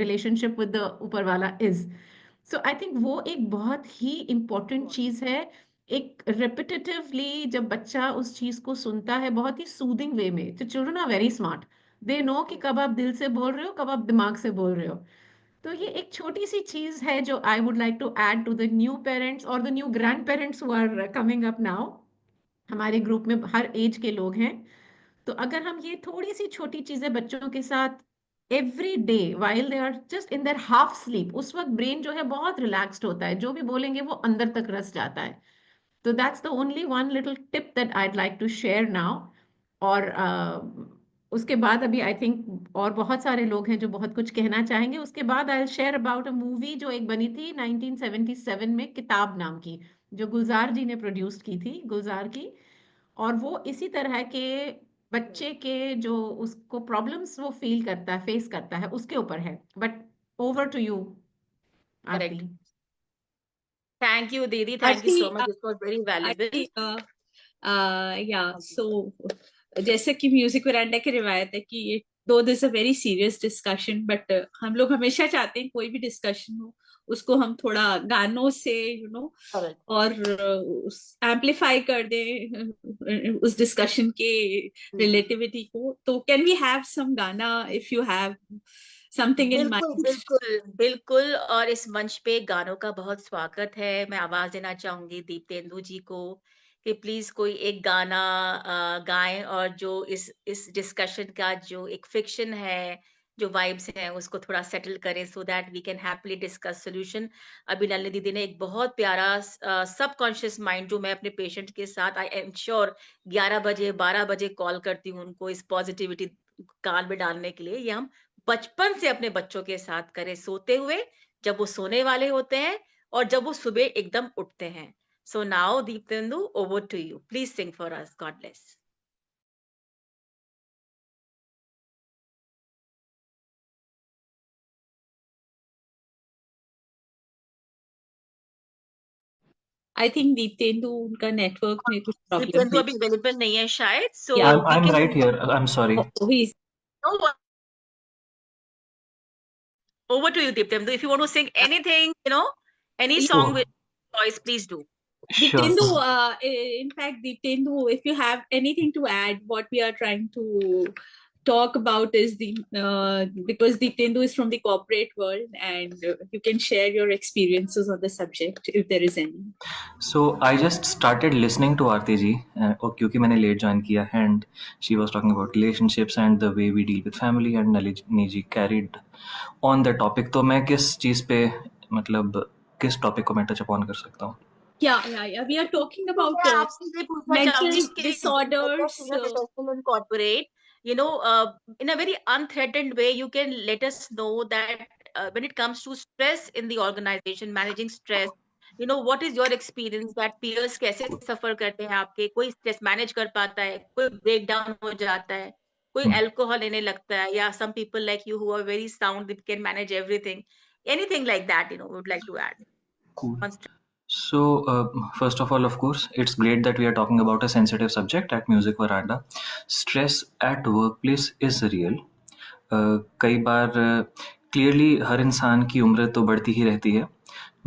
relationship with the ऊपर वाला is. So I think वो एक बहुत ही important चीज है। एक repetitively जब बच्चा उस चीज को सुनता है बहुत ही सूदिंग वे में, तो children are very smart. They know कि कब आप दिल से बोल रहे हो, कब आप दिमाग से बोल रहे हो। तो ये एक छोटी सी चीज है जो I would like to add to the new parents और the new grandparents who are coming up now. हमारे ग्रुप में हर एज के लोग हैं। तो अगर हम ये थोड़ी सी छोटी चीजें बच्चों के साथ every day while they are just in their half sleep, उस वक्त ब्रेन जो है बहुत रिलैक्स्ड होता है, जो भी बोलेंगे वो अंदर तक रस जाता है। तो that's the only one little tip that I'd like to share now. और उसके बाद अभी आई थिंक और बहुत सारे लोग हैं जो बहुत कुछ कहना चाहेंगे। उसके बाद I will share about a movie जो एक बनी थी 1977 में, किताब नाम की, जो गुलजार जी ने प्रोड्यूस की थी, गुलजार की। और वो इसी तरह के बच्चे के जो उसको प्रॉब्लम्स वो फील करता है, फेस करता है, उसके ऊपर है। But over to you, Aarti. Correct thank you दीदी thank you so Actually, much this was very valuable actually, yeah, so जैसे कि म्यूजिक वेरांडा की रिवायत है कि ये दो this a very serious discussion, but हम लोग हमेशा चाहते हैं कोई भी डिस्कशन हो उसको हम थोड़ा गानों से करेक्ट और एम्पलीफाई कर दें उस डिस्कशन के रिलेटिविटी को। तो कैन वी हैव सम गाना इफ यू हैव समथिंग इन बिल्कुल माइंड? बिल्कुल बिल्कुल और इस मंच पे गानों का बहुत स्वागत है। मैं आवाज देना चाहूंगी दीप्तेंदु जी को कि प्लीज कोई एक गाना गाएं और जो इस डिस्कशन का जो एक फिक्शन है, जो वाइब्स हैं उसको थोड़ा सेटल करें so that we can happily discuss solution. अभी नलिनी दीदी ने एक बहुत प्यारा सबकॉन्शियस माइंड, जो मैं अपने पेशेंट के साथ आई एम श्योर 11 बजे 12 बजे कॉल करती हूँ उनको इस पॉजिटिविटी कान में डालने के लिए, ये हम बचपन से अपने बच्चों के साथ करें, सोते हुए, जब वो सोने वाले होते हैं और जब वो सुबह एकदम उठते हैं। So now Diptendu, over to you, please sing for us, God bless. I think Diptendu उनका नेटवर्क में कुछ प्रॉब्लम दीप्तेंदु है। अभी अवेलेबल नहीं है शायद, सो या we I'm can right here. I'm sorry. over to you Diptendu, if you want to sing anything, any song Sure, with voice, please do. sure. Diptendu, in fact, Diptendu, if you have anything to add, what we are trying to talk about is because Diptendu is from the corporate world, and you can share your experiences on the subject if there is any. So I just started listening to Aarti ji, क्योंकि मैंने late join किया है, and she was talking about relationships and the way we deal with family, and Nalini ji carried on the topic. तो मैं किस चीज़ पे, मतलब किस topic को मैं touch upon कर सकता हूँ? Yeah. We are talking about मैं आपसे ये पूछना mental चाहूंगी कि disorders. senior professional in corporate, in a very unthreatened way, you can let us know that when it comes to stress in the organization, managing stress, what is your experience that peers कैसे suffer करते हैं आपके, कोई stress manage कर पाता है, कोई break down हो जाता है, कोई alcohol लेने लगता है, या some people like you who are very sound, that can manage everything, anything like that, would like to add Cool. on stress. So, first of all, of course, it's great that we are talking about a sensitive subject at Music Veranda. Stress at workplace is real. कई बार clearly हर इंसान की उम्र तो बढ़ती ही रहती है।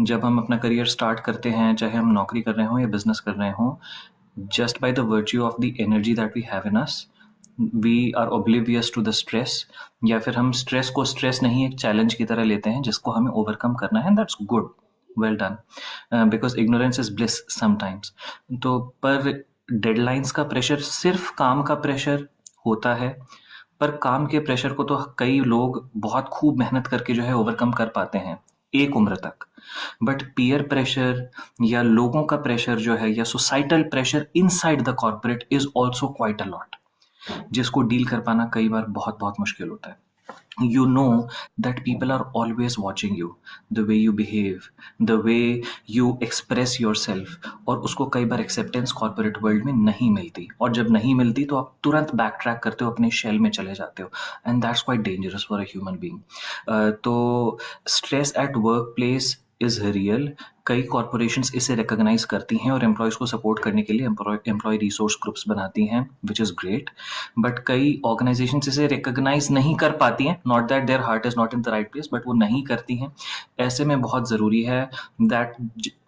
जब हम अपना करियर स्टार्ट करते हैं, चाहे हम नौकरी कर रहे हों या बिजनेस कर रहे हों, just by the virtue of the energy that we have in us, we are oblivious to the stress, या फिर हम स्ट्रेस को स्ट्रेस नहीं एक चैलेंज की तरह लेते हैं जिसको हमें ओवरकम करना है, that's good, well done, because ignorance is bliss sometimes. तो पर डेडलाइंस का प्रेशर सिर्फ काम का प्रेशर होता है, पर काम के प्रेशर को तो कई लोग बहुत खूब मेहनत करके जो है ओवरकम कर पाते हैं एक उम्र तक. बट पीयर प्रेशर या लोगों का प्रेशर जो है, या societal pressure inside the corporate is also quite a lot, जिसको डील कर पाना कई बार बहुत बहुत मुश्किल होता है. You know that people are always watching you, the way you behave, the way you express yourself, और उसको कई बार एक्सेप्टेंस कॉर्पोरेट वर्ल्ड में नहीं मिलती, और जब नहीं मिलती तो आप तुरंत बैक ट्रैक करते हो, अपने शेल में चले जाते हो, and that's quite dangerous for a human being. तो stress at work place is real. कई कॉरपोरेशंस इसे रिकॉग्नाइज करती हैं और एम्प्लॉयज़ को सपोर्ट करने के लिए एम्प्लॉय रिसोर्स ग्रुप्स बनाती हैं, विच इज़ ग्रेट. बट कई ऑर्गेनाइजेशंस इसे रिकॉग्नाइज नहीं कर पाती हैं, not that their heart is not in the right place, but वो नहीं करती हैं. ऐसे में बहुत ज़रूरी है that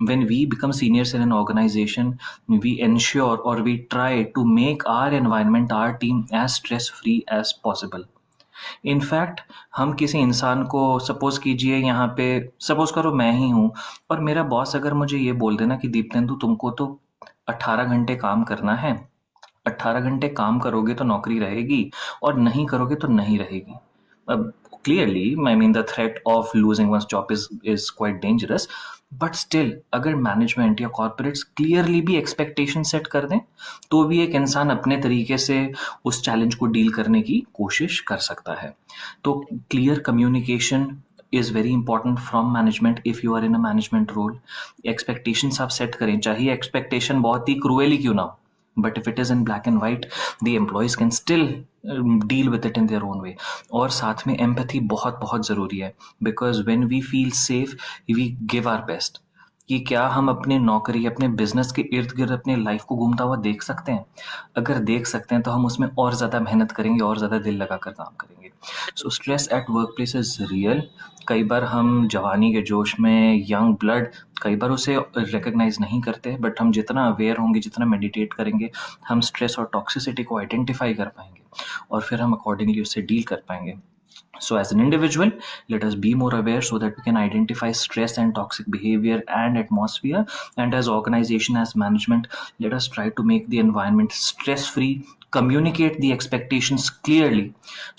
when we become seniors in an organisation, we ensure और we try to make our environment, our team as stress free as possible. In fact हम किसी इंसान को, सपोज कीजिए यहाँ पे, सपोज करो मैं ही हूँ, और मेरा बॉस अगर मुझे ये बोल देना कि दीप्तेंदु तुमको तो 18 घंटे काम करना है, 18 घंटे काम करोगे तो नौकरी रहेगी, और नहीं करोगे तो नहीं रहेगी. अब clearly I mean the threat of losing one's job is quite dangerous, but still अगर मैनेजमेंट या कॉर्पोरेट्स क्लियरली भी एक्सपेक्टेशन सेट कर दें तो भी एक इंसान अपने तरीके से उस चैलेंज को डील करने की कोशिश कर सकता है. तो clear communication is very important from management if you are in a management role. Expectations आप set करें, चाहिए expectation बहुत ही cruelly क्यों ना हो, but if it is in black and white, the employees can still deal with it in their own way. और साथ में empathy बहुत बहुत ज़रूरी है, because when we feel safe, we give our best. कि क्या हम अपने नौकरी, अपने बिजनेस के इर्द गिर्द अपने लाइफ को घूमता हुआ देख सकते हैं? अगर देख सकते हैं तो हम उसमें और ज़्यादा मेहनत करेंगे और ज़्यादा दिल लगा कर काम करेंगे. So stress at work place is real. कई बार हम जवानी के जोश में, यंग ब्लड, कई बार उसे रिकग्नाइज नहीं करते, बट हम जितना अवेयर होंगे, जितना मेडिटेट करेंगे, हम स्ट्रेस और टॉक्सिसिटी को आइडेंटिफाई कर पाएंगे और फिर हम अकॉर्डिंगली उससे डील कर पाएंगे. So as an individual, let us be more aware so that we can identify stress and toxic behavior and atmosphere. And as organization, as management, let us try to make the environment stress-free, communicate the expectations clearly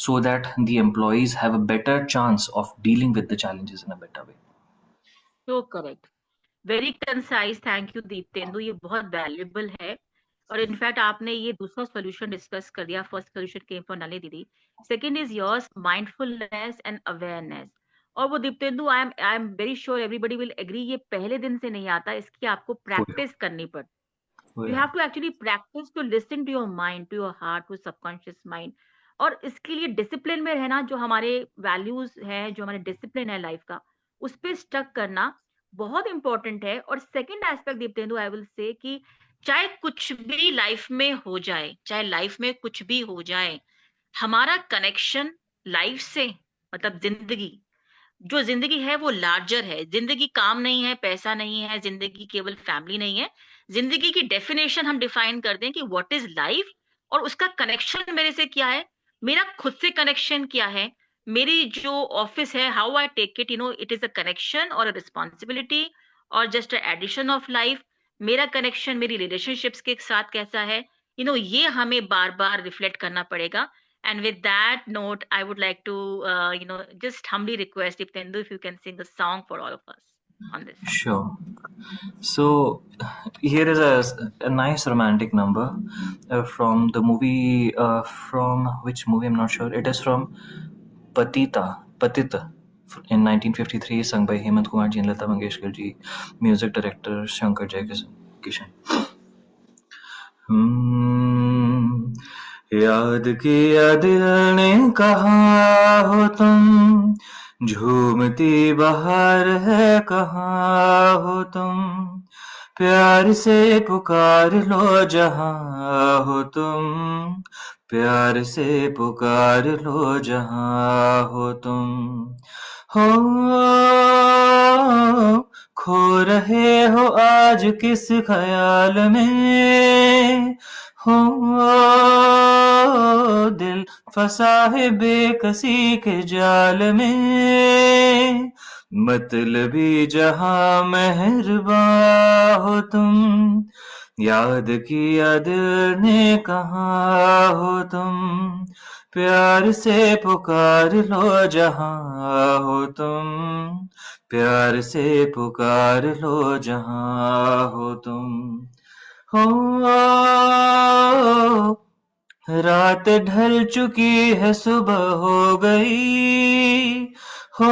so that the employees have a better chance of dealing with the challenges in a better way. So correct. Very concise. Thank you, दीप्तेंदु. ये बहुत valuable है. और in fact आपने ये दूसरा solution discuss कर दिया. First solution came for नली दीदी. Second is yours mindfulness and awareness. और वो Deeptendu, I am very sure everybody will agree, ये पहले दिन से नहीं आता. इसकी आपको प्रैक्टिस करनी पड़ती. You have to actually practice to listen to your mind, to your heart, to subconscious mind. और इसके लिए डिसिप्लिन में रहना, जो हमारे वैल्यूज हैं, जो हमारे डिसिप्लिन है लाइफ का, उस पर स्टक करना बहुत इंपॉर्टेंट है. और second aspect Deeptendu, I will say कि चाहे कुछ भी लाइफ में हो जाए, चाहे लाइफ में कुछ भी हो जाए, हमारा कनेक्शन लाइफ से, मतलब जिंदगी, जो जिंदगी है वो लार्जर है. जिंदगी काम नहीं है, पैसा नहीं है, जिंदगी केवल फैमिली नहीं है. जिंदगी की डेफिनेशन हम डिफाइन कर दें कि व्हाट इज लाइफ, और उसका कनेक्शन मेरे से क्या है, मेरा खुद से कनेक्शन क्या है, मेरी जो ऑफिस है, how I take it, it is a connection और अ रिस्पॉन्सिबिलिटी और just a addition of life. मेरा कनेक्शन मेरी रिलेशनशिप्स के साथ कैसा है, ये हमें बार बार रिफ्लेक्ट करना पड़ेगा. And with that note, I would like to, just humbly request Diptendu if you can sing a song for all of us on this. Sure. So here is a nice romantic number from the movie, from which movie I'm not sure. It is from Patita in 1953, sung by Hemant Kumar ji and Lata Mangeshkar ji, music director Shankar Jaikishan. याद किया दिल ने कहा हो तुम, झूमती बहार है कहाँ हो तुम, प्यार से पुकार लो जहाँ हो तुम, प्यार से पुकार लो जहाँ हो तुम. हो खो रहे हो आज किस ख्याल में, हो फंसा है बेकसी के जाल में, मतलबी जहां मेहरबां हो तुम, याद किया दिल ने कहा हो तुम, प्यार से पुकार लो जहां हो तुम, प्यार से पुकार लो जहां हो तुम। हो रात ढल चुकी है सुबह हो गई, हो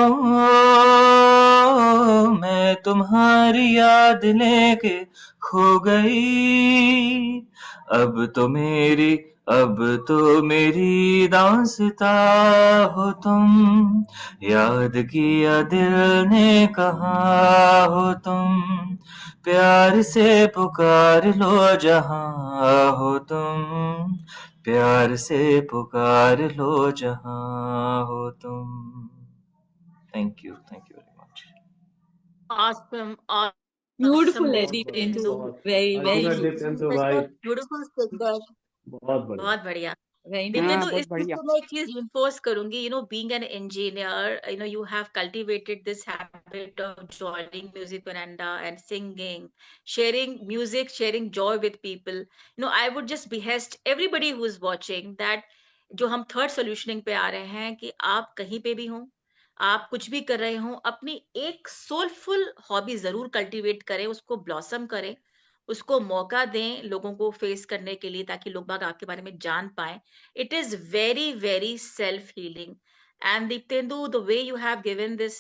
मैं तुम्हारी याद लेके खो गई, अब तो मेरी दास्तां हो तुम, याद किया दिल ने कहा हो तुम, प्यार से पुकार लो जहां हो तुम, प्यार से पुकार लो जहां हो तुम। Thank you very much. Awesome, awesome, Beautiful, Diptendu. Diptendu. Very, very ultimate beautiful. Depend तो Such भाई a beautiful singer. बहुत बढ़िया। बहुत बढ़िया। Very nice. दीपेंदु, बहुत इस चीज बढ़िया। को मैं एक चीज reinforce करूंगी, being an engineer, you have cultivated this habit of joining music veranda and singing, sharing music, sharing joy with people. I would just behest everybody who is watching that जो हम थर्ड सॉल्यूशनिंग पे आ रहे हैं कि आप कहीं पे भी हों, आप कुछ भी कर रहे हो, अपनी एक सोलफुल हॉबी जरूर कल्टीवेट करें, उसको ब्लॉसम करें, उसको मौका दें लोगों को फेस करने के लिए, ताकि लोग बाग आपके बारे में जान पाए. It is very, very self-healing. And Diptendu, the way you have given this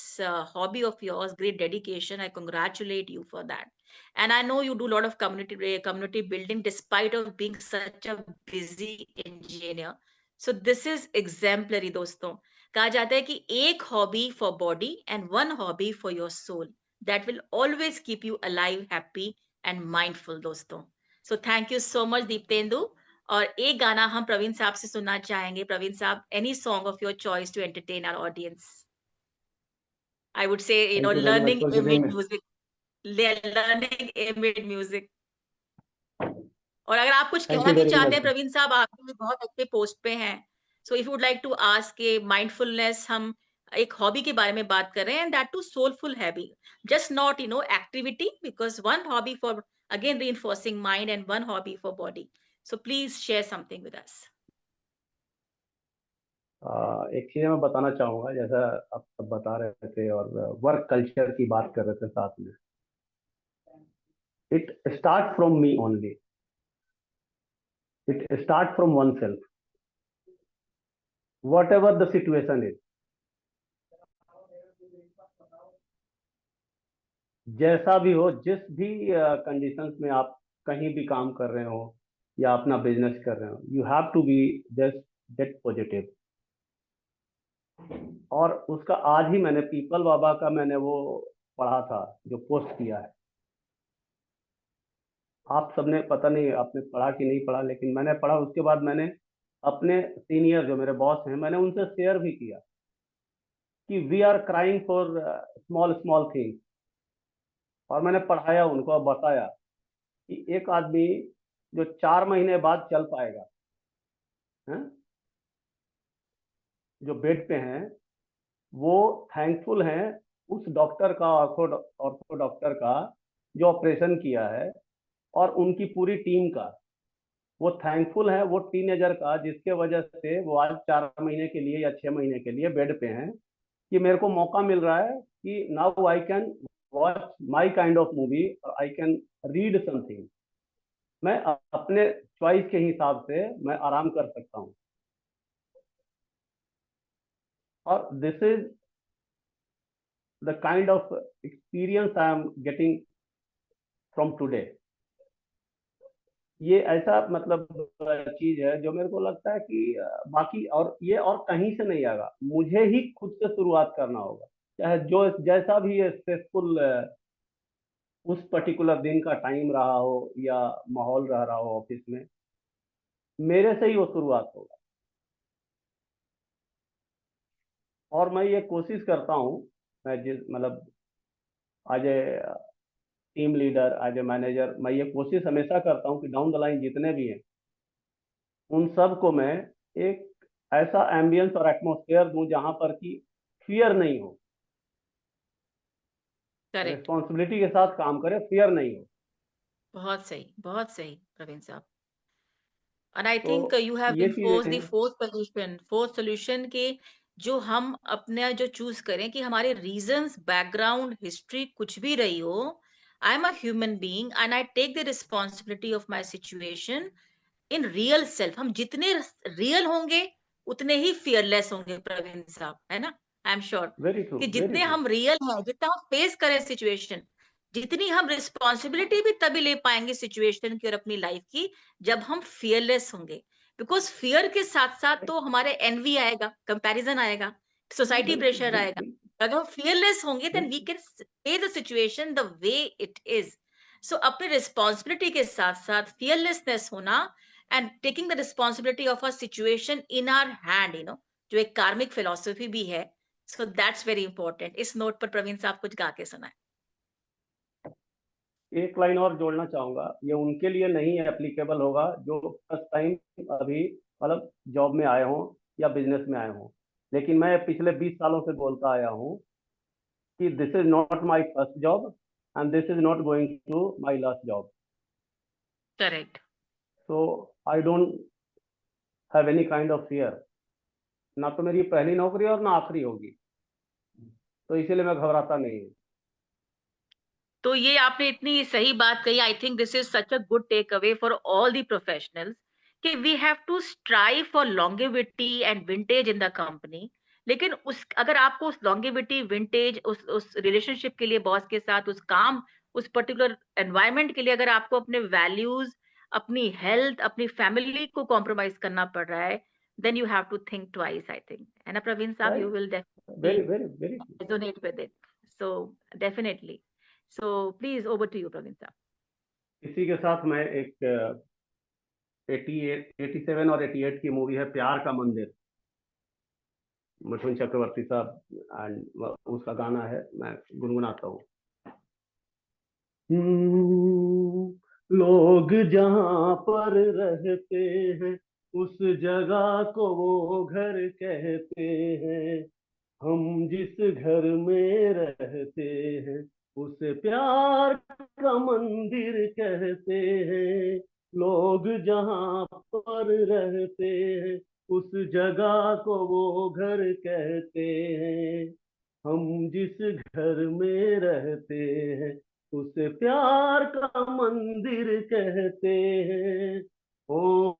hobby of yours, great dedication. I congratulate you for that. And I know you do a lot of community building despite of being such a busy engineer. So this is exemplary, दोस्तों. कहा जाता है कि एक hobby for body and one hobby for your soul. That will always keep you alive, happy and mindful, दोस्तों. So thank you so much, Deeptendu. और एक गाना हम प्रवीण साहब से सुनना चाहेंगे. प्रवीण साहब, any song of your choice to entertain our audience. I would say, Thank you very much learning for giving image me. music. Learning image music. और अगर आप कुछ Thank कहना you भी very चाहते much. हैं प्रवीण साहब, आप भी बहुत अच्छे पोस्ट पे हैं. So if would like to ask के माइंडफुलनेस, हम एक हॉबी के बारे में बात कर रहे हैं, and that too soulful hobby, just not activity, because one hobby for again reinforcing mind and one hobby for body. So please share something with us. एक चीज़ मैं बताना चाहूँगा, जैसा आप सब बता रहे थे और वर्क कल्चर की बात कर रहे थे साथ में. It start from me only, it start from one self, what ever the situation is. जैसा भी हो, जिस भी कंडीशंस में आप कहीं भी काम कर रहे हो या अपना बिजनेस कर रहे हो, you have to be just get positive. और उसका आज ही मैंने पीपल बाबा का मैंने वो पढ़ा था जो पोस्ट किया है. आप सबने पता नहीं आपने पढ़ा कि नहीं पढ़ा, लेकिन मैंने पढ़ा. उसके बाद मैंने अपने सीनियर जो मेरे बॉस हैं, मैंने उनसे शेयर भी किया कि we are crying for small small things. और मैंने पढ़ाया उनको और बताया कि एक आदमी जो 4 महीने बाद चल पाएगा, है? जो बेड पे हैं, वो थैंकफुल हैं उस डॉक्टर का, ऑर्थो डॉक्टर का जो ऑपरेशन किया है, और उनकी पूरी टीम का. वो थैंकफुल है वो टीनेजर का, जिसके वजह से वो आज 4 महीने के लिए या 6 महीने के लिए बेड पे हैं, कि मेरे को मौका मिल रहा है कि now I can watch my kind of movie, I can read something. मैं अपने चॉइस के हिसाब से मैं आराम कर सकता हूँ. और this is the kind of experience I am getting from today. ये ऐसा मतलब चीज है जो मेरे को लगता है कि बाकी और ये और कहीं से नहीं आएगा, मुझे ही खुद से शुरुआत करना होगा. चाहे जो जैसा भी स्ट्रेसफुल उस पर्टिकुलर दिन का टाइम रहा हो या माहौल रहा हो ऑफिस में, मेरे से ही वो शुरुआत होगा. और मैं ये कोशिश करता हूँ, मैं जिस मतलब आज team leader, as a manager, मैं ये कोशिश हमेशा करता हूँ कि डाउन द लाइन जितने भी हैं उन सब को मैं एक ऐसा एम्बियंस और एटमॉस्फेयर दूं जहां पर कि फियर नहीं हो, करेक्ट। रिस्पॉन्सिबिलिटी के साथ काम करे, फियर नहीं हो। बहुत सही प्रवीण साहब। And I तो think you have ये enforced the चीजें fourth solution के जो हम अपने जो चूज करें कि हमारे रीजंस, बैकग्राउंड, हिस्ट्री कुछ भी रही हो, I am a human being and I take the responsibility of my situation in real self. हम जितने रियल होंगे उतने ही फियरलेस होंगे प्रवीण साहब, है ना? आई एम श्योर वेरी ट्रू, कि वेरी जितने ट्रू। हम रियल हैं, जितना हम फेस करें सिचुएशन, जितनी हम रिस्पॉन्सिबिलिटी भी तभी ले पाएंगे सिचुएशन की और अपनी लाइफ की जब हम फियरलेस होंगे। बिकॉज फियर के साथ साथ तो हमारे एनवी आएगा, कंपैरिजन आएगा, सोसाइटी प्रेशर आएगा। अगर हम फियरलेस होंगे then we can say the situation the way it is. So अपनी रिस्पॉन्सिबिलिटी के साथ साथ फियरलेसनेस होना and taking the responsibility of a situation in our hand, जो एक कार्मिक फिलोसफी भी है। So that's very important. इस नोट पर प्रवीण साहब कुछ गा के सुनाए। एक लाइन और जोड़ना चाहूंगा, ये उनके लिए नहीं एप्लीकेबल होगा जो फर्स्ट टाइम अभी मतलब जॉब में आए हों या बिजनेस में आए हों, लेकिन मैं पिछले 20 सालों से बोलता आया हूँ कि this is not my first job and this is not going to my last job. Correct. So I don't have any kind of fear. ना तो मेरी पहली नौकरी और ना आखिरी होगी, तो इसीलिए मैं घबराता नहीं हूँ। तो ये आपने इतनी सही बात कही। I think this is such a good takeaway for all the professionals कि we have to strive for longevity and vintage in the company. लेकिन उस अगर आपको उस लॉन्गेविटी, विंटेज, उस रिलेशनशिप के लिए बॉस के साथ, उस काम, उस पर्टिकुलर एनवायरमेंट के लिए अगर आपको अपने वैल्यूज, अपनी हेल्थ, अपनी फैमिली को कॉम्प्रोमाइज करना पड़ रहा है, then you have to think twice, I think, है ना प्रवीण साहब? You will very definitely very very resonate with it. So definitely. So please, over to you, Praveen sir. इसी के साथ मैं एक 87 और 88 की मूवी है प्यार का मंदिर, मिथुन चक्रवर्ती साहब एंड उसका गाना है, मैं गुनगुनाता हूँ। लोग जहाँ पर रहते हैं उस जगह को वो घर कहते हैं, हम जिस घर में रहते हैं उसे प्यार का मंदिर कहते हैं। लोग जहाँ पर रहते हैं उस जगह को वो घर कहते हैं, हम जिस घर में रहते हैं उसे प्यार का मंदिर कहते हैं। ओम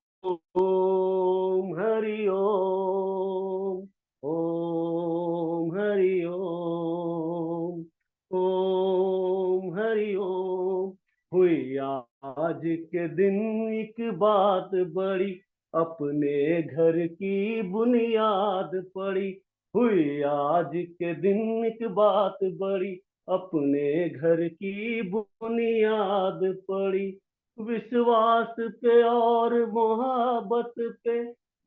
हरि ओम, ओम हरि ओम, ओम हरि ओम। हुई आज के दिन एक बात बड़ी, अपने घर की बुनियाद पड़ी। हुई आज के दिन एक बात बड़ी, अपने घर की बुनियाद पड़ी। विश्वास पे और मोहब्बत पे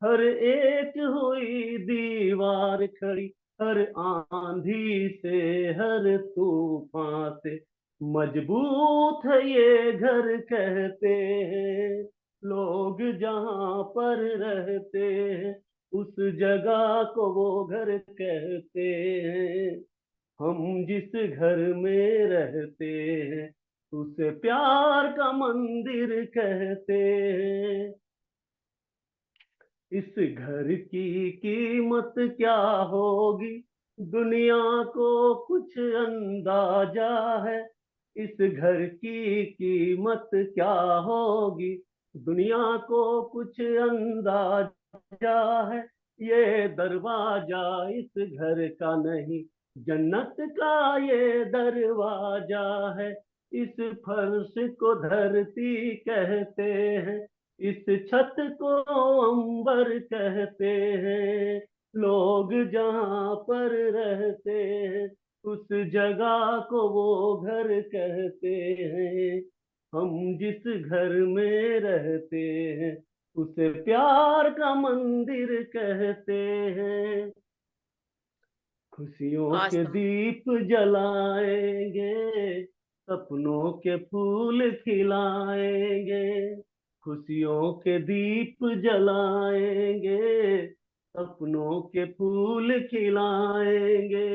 हर एक हुई दीवार खड़ी। हर आंधी से हर तूफान से मजबूत है ये घर कहते हैं। लोग जहाँ पर रहते हैं उस जगह को वो घर कहते हैं, हम जिस घर में रहते हैं उसे प्यार का मंदिर कहते हैं। इस घर की कीमत क्या होगी दुनिया को कुछ अंदाजा है। इस घर की कीमत क्या होगी दुनिया को कुछ अंदाजा है। ये दरवाजा इस घर का नहीं, जन्नत का ये दरवाजा है। इस फर्श को धरती कहते हैं, इस छत को अंबर कहते हैं। लोग जहाँ पर रहते हैं उस जगह को वो घर कहते हैं, हम जिस घर में रहते हैं उसे प्यार का मंदिर कहते हैं। खुशियों के Awesome. दीप जलाएंगे, सपनों के फूल खिलाएंगे। खुशियों के दीप जलाएंगे, सपनों के फूल खिलाएंगे,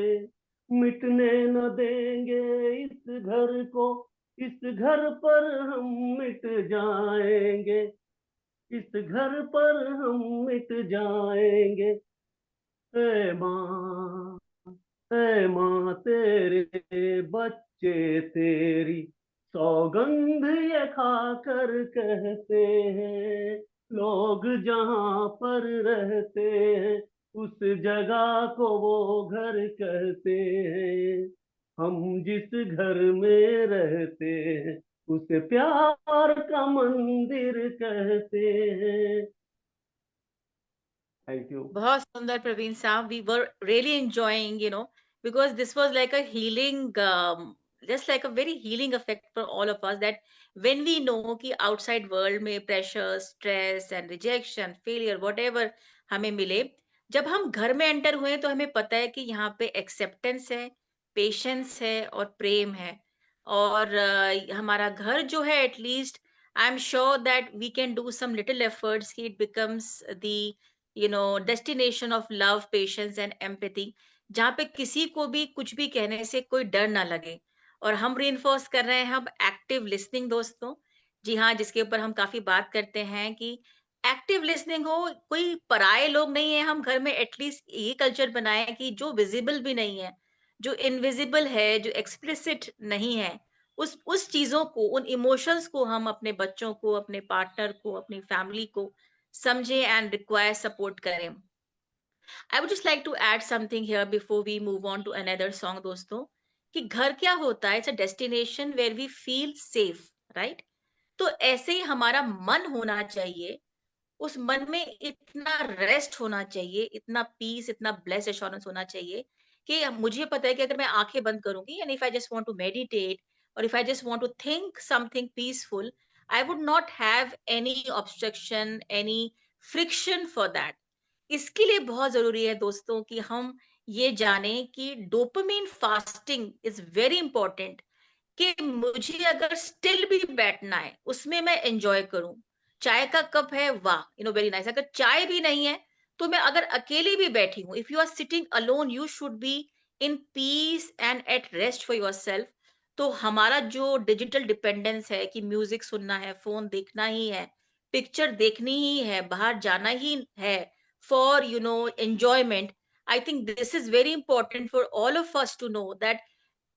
मिटने न देंगे इस घर को, इस घर पर हम मिट जाएंगे, इस घर पर हम मिट जाएंगे। ए माँ, ए माँ तेरे बच्चे तेरी सौगंध ये खाकर कहते हैं, लोग जहाँ पर रहते हैं उस जगह को वो घर कहते हैं, हम जिस घर में रहते हैं उसे प्यार का मंदिर कहते हैं। Thank you. बहुत सुंदर प्रवीण साहब, we were really enjoying, because this was like a healing, just like a very healing effect for all of us, that when we know कि outside world में pressure, stress and rejection, failure, whatever हमें मिले, जब हम घर में enter हुए तो हमें पता है कि यहाँ पे acceptance है, patience है और प्रेम है। और हमारा घर जो है, at least I am sure that we can do some little efforts कि it becomes the destination of love, patience and empathy, जहाँ पे किसी को भी कुछ भी कहने से कोई डर ना लगे। और हम reinforce कर रहे हैं हम एक्टिव लिसनिंग दोस्तों। जी हाँ, जिसके ऊपर हम काफी बात करते हैं कि एक्टिव लिसनिंग हो, कोई पराये लोग नहीं है, हम घर में एटलीस्ट ये कल्चर बनाए कि जो विजिबल भी नहीं है, जो इनविजिबल है, जो एक्सप्लिसिट नहीं है, उस चीजों को, उन इमोशंस को हम अपने बच्चों को, अपने पार्टनर को, अपनी फैमिली को समझे एंड रिक्वायर सपोर्ट करें। I would just like to add something here before we move on to another song दोस्तों, कि घर क्या होता है, it's a destination where we feel safe, right? तो ऐसे ही हमारा मन होना चाहिए, उस मन में इतना रेस्ट होना चाहिए, इतना पीस, इतना ब्लेस एश्योरेंस होना चाहिए कि मुझे पता है कि अगर मैं आंखें बंद करूंगी and if I just want to meditate और if I just want to think something peaceful, I would not have any obstruction, any friction for that. इसके लिए बहुत जरूरी है दोस्तों कि हम ये जाने कि dopamine fasting is very important, कि मुझे अगर स्टिल भी बैठना है, उसमें मैं एंजॉय करूं। चाय का कप है, वाह, वेरी नाइस। अगर चाय भी नहीं है तो मैं अगर अकेली भी बैठी हूं, if you are sitting alone, you should be in peace and at rest for yourself. तो हमारा जो डिजिटल डिपेंडेंस है कि म्यूजिक सुनना है, फोन देखना ही है, पिक्चर देखनी ही है, बाहर जाना ही है for enjoyment, I think this is very important for all of us to know that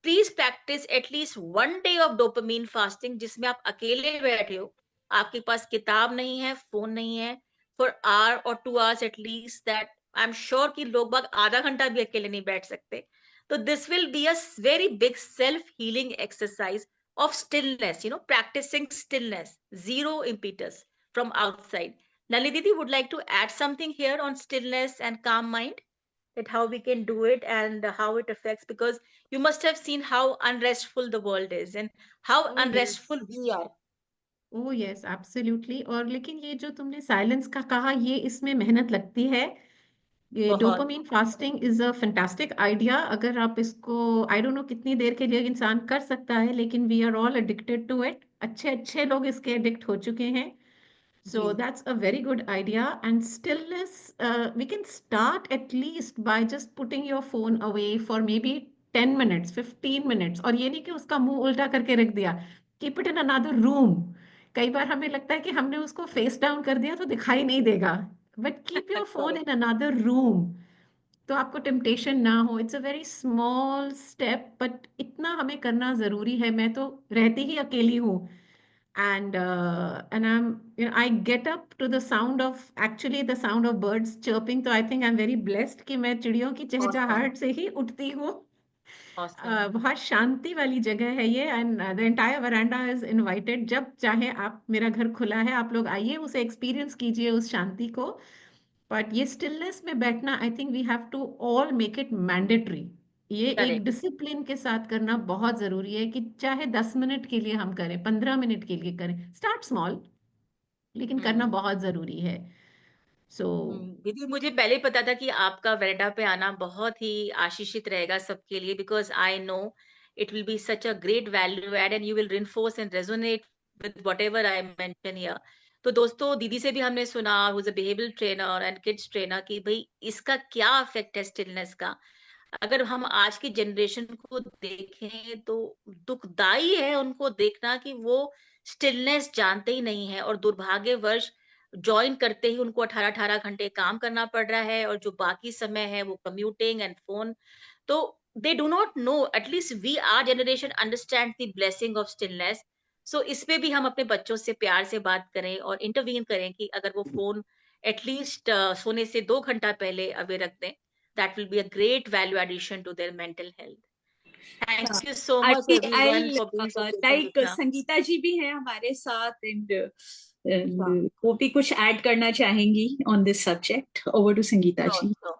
please practice at least 1 day of dopamine fasting, जिसमें आप अकेले बैठे हो, आपके पास किताब नहीं है, फोन नहीं है, फॉर आवर और 2 hours at least. That I am sure कि लोग बाग आधा घंटा भी अकेले नहीं बैठ सकते। तो this will be a very big self healing exercise of stillness, practicing stillness, zero impetus from outside. Nalini Didi would like to add something here on stillness and calm mind, that how we can do it and how it affects, because you must have seen how unrestful the world is and how Oh yes. unrestful we are. Oh yes absolutely. और लेकिन ये जो तुमने silence का कहा, ये इसमें मेहनत लगती है। ये बहुत। Dopamine fasting is a fantastic idea. अगर आप इसको, आई डोंट नो कितनी देर के लिए इंसान कर सकता है, लेकिन we are all addicted to it. अच्छे अच्छे लोग इसके एडिक्ट हो चुके हैं। So ji. that's a very good idea. And stillness, we can start at least by just putting your phone away for maybe 10 minutes, 15 minutes. और ये नहीं कि उसका मुंह उल्टा करके रख दिया। Keep it in another room. कई बार हमें लगता है कि हमने उसको फेस डाउन कर दिया तो दिखाई नहीं देगा। But keep your phone Correct. in another room. तो आपको टेम्पटेशन ना हो। It's a very small step, but इतना हमें करना जरूरी है। मैं तो रहती ही अकेली हूँ, and I get up to the sound of, actually the sound of birds chirping. तो I think I'm very blessed कि मैं चिड़ियों की Awesome. चहचहाहट से ही उठती हूँ। Awesome. बहुत शांति वाली जगह है ये। And the entire veranda is invited. जब चाहे आप, मेरा घर खुला है, आप लोग आइए, उसे एक्सपीरियंस कीजिए, उस शांति को। बट ये स्टिलनेस में बैठना, I think we have to all make it mandatory. ये एक Correct. डिसिप्लिन के साथ करना बहुत जरूरी है, कि चाहे 10 मिनट के लिए हम करें, 15 मिनट के लिए करें, स्टार्ट स्मॉल, लेकिन करना हम्म। बहुत जरूरी है। सो दीदी, मुझे पहले ही पता था कि आपका वेरेंडा पे आना बहुत ही आशीषित रहेगा सबके लिए, because I know it will be such a great value add and you will reinforce and resonate with whatever I mention here. तो दोस्तों दीदी से भी हमने सुना, who is a behavioural trainer and kids trainer, कि भाई इसका क्या इफेक्ट है स्टिलनेस का। अगर हम आज की जनरेशन को देखें तो दुखदाई है उनको देखना कि वो स्टिलनेस जानते ही नहीं है, और दुर्भाग्यवश ज्वाइन करते ही उनको 18-18 घंटे काम करना पड़ रहा है, और जो बाकी समय है वो कम्यूटिंग एंड फोन। तो they do not know, at least we our generation understand the blessing of stillness. So इस पे भी हम अपने बच्चों से प्यार से बात करें और इंटरवीन करें कि अगर वो फोन एटलीस्ट सोने से 2 घंटा पहले अवे रख दें, that will be a great value addition to their mental health. Thank you so much aunty everyone I for being so patient, like Krishna. Sangeeta ji भी हैं हमारे साथ एंड Sure, वो भी कुछ ऐड करना चाहेंगी on this subject. Over to Sangeeta sure, ji. sure.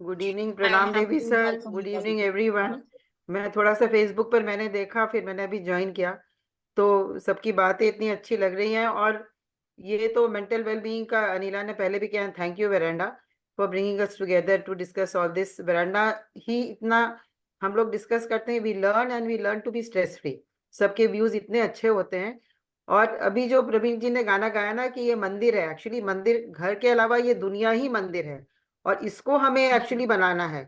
Good evening, I प्रणाम am देवी to sir, invite good Sangeeta evening ji. Everyone. मैं थोड़ा सा फेसबुक पर मैंने देखा, फिर मैंने अभी ज्वाइन किया, तो सबकी बातें इतनी अच्छी लग रही हैं। और ये तो मेंटल वेलबींग का अनिला ने पहले भी किया। Thank you Veranda for bringing us together to discuss all this. Veranda ही इतना हम लोग डिस्कस करते हैं, we learn and we learn to be stress free. सबके व्यूज इतने अच्छे होते हैं। और अभी जो प्रवीण जी ने गाना गाया ना कि ये मंदिर है, एक्चुअली मंदिर घर के अलावा ये दुनिया ही मंदिर है, और इसको हमें एक्चुअली बनाना है।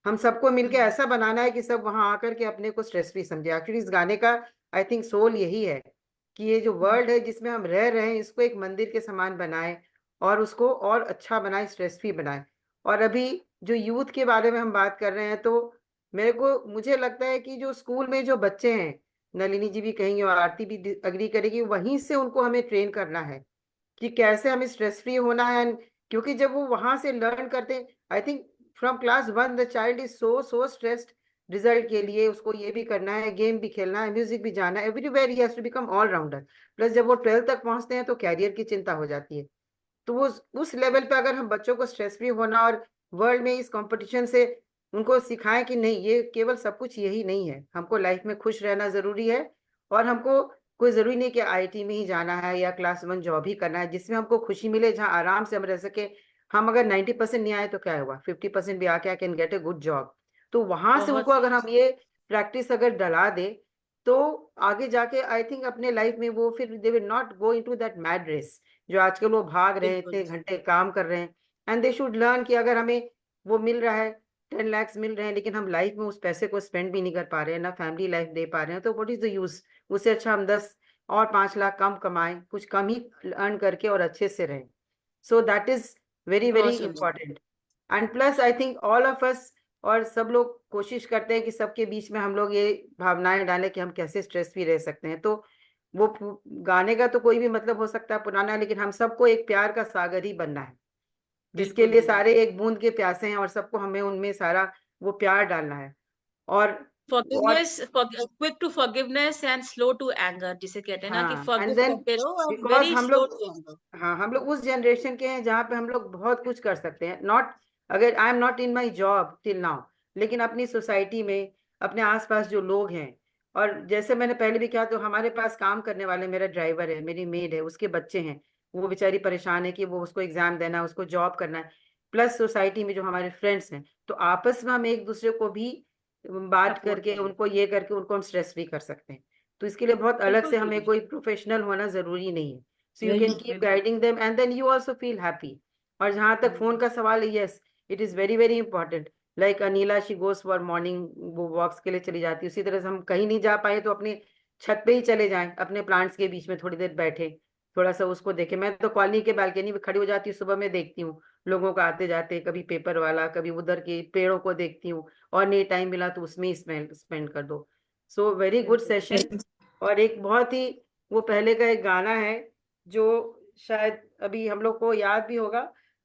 हम सबको मिलके ऐसा बनाना है कि सब वहां आकर के अपने को स्ट्रेस फ्री समझे। एक्चुअली इस गाने का आई थिंक सोल यही है कि ये जो वर्ल्ड है जिसमें हम रह रहे हैं, इसको एक मंदिर के समान बनाए और उसको और अच्छा बनाए, स्ट्रेस फ्री बनाए। और अभी जो यूथ के बारे में हम बात कर रहे हैं, तो मुझे लगता है कि जो स्कूल में जो बच्चे हैं, नलिनी जी भी कहेंगे और आरती भी अग्री करेगी, वहीं से उनको हमें ट्रेन करना है कि कैसे हमें स्ट्रेस फ्री होना है। क्योंकि जब वो वहां से लर्न करते हैं, I think from class 1 the child is so stressed result के लिए। उसको ये भी करना है, गेम भी खेलना है, म्यूजिक भी जाना है, एवरीवेयर ही has to become all rounder. Plus जब वो 12th तक पहुंचते हैं तो कैरियर की चिंता हो जाती है। तो वो उस लेवल पे अगर हम बच्चों को स्ट्रेस फ्री होना और वर्ल्ड में इस कंपटीशन से उनको सिखाएं कि नहीं, ये केवल सब कुछ यही नहीं है, हमको लाइफ में खुश रहना जरूरी है। और हमको कोई जरूरी नहीं कि आईटी में ही जाना है या क्लास 1 जॉब ही करना है, जिसमें हमको खुशी मिले, जहाँ आराम से हम रह सके। हम अगर 90% नहीं आए तो क्या हुआ, 50% भी आके I can get a good job. तो वहां से बहुत उनको अगर हम ये प्रैक्टिस अगर डला दे, तो आगे जाके आई थिंक अपने लाइफ में वो फिर they will not go into that mad race जो आजकल वो भाग रहे हैं, बिल्कुल इतने घंटे काम कर रहे हैं। एंड दे शुड लर्न कि अगर हमें वो मिल रहा है, 10 lakhs मिल रहे हैं, लेकिन हम लाइफ में उस पैसे को स्पेंड भी नहीं कर पा रहे हैं, ना फैमिली लाइफ दे पा रहे हैं, तो व्हाट इज द यूज। उससे अच्छा हम 10 और 5 लाख कम कमाएं, कुछ कम ही अर्न करके और अच्छे से रहें। सो दैट इज वेरी वेरी बहुत सुंदर। Important. And plus I think all of अस, और सब लोग कोशिश करते हैं कि सबके बीच में हम लोग ये भावनाएं डालें कि हम कैसे स्ट्रेस फ्री रह सकते हैं। तो वो गाने का तो कोई भी मतलब हो सकता है पुराना, लेकिन हम सबको एक प्यार का सागर ही बनना है, जिसके बिल्कुल लिए जी। सारे एक बूंद के प्यासे हैं, और सबको हमें उनमें सारा वो प्यार डालना है। और Forgiveness, quick to forgiveness and slow to anger, जिसे कहते हैं ना कि हाँ, एंड forgive देन करते रहो और बिकॉज very हम slow लोग, to anger. हाँ हम लोग उस जनरेशन के हैं जहाँ पे हम लोग बहुत कुछ कर सकते हैं। नॉट, अगर I am not in my job till now, लेकिन अपनी सोसाइटी में अपने आसपास जो लोग हैं, और जैसे मैंने पहले भी कहा, तो हमारे पास काम करने वाले, मेरा ड्राइवर है, मेरी मेड है, उसके बच्चे हैं, वो बेचारी परेशान है कि वो उसको एग्जाम देना है, उसको जॉब करना है। प्लस सोसाइटी में जो हमारे फ्रेंड्स हैं, तो आपस में हम एक दूसरे को भी बात Support करके, करें। उनको ये करके उनको हम स्ट्रेस फ्री कर सकते हैं। तो इसके लिए बहुत अलग बिल्कुल से जी। हमें कोई प्रोफेशनल होना जरूरी नहीं है। सो यू कैन कीप बिल्कुल। Guiding them and then you also feel happy. और जहां तक फोन का सवाल है, yes it is very very important. Like Anila, she goes for morning, वो वॉक्स के लिए चली जाती है। उसी तरह से हम कहीं नहीं जा पाए तो अपने छत पे ही चले जाएं, अपने प्लांट्स के बीच में थोड़ी देर बैठे, थोड़ा सा उसको देखे। मैं तो कॉलोनी के बालकनी में खड़ी हो जाती हूँ, सुबह में देखती हूँ लोगों को आते जाते, कभी पेपर वाला, कभी उधर के पेड़ों को देखती हूँ, और नहीं टाइम मिला तो उसमें ही स्पेंड कर दो। सो वेरी गुड बिल्कुल। सेशन। और एक बहुत ही, वो पहले का एक गाना है जो शायद अभी हम लोग को याद भी होगा,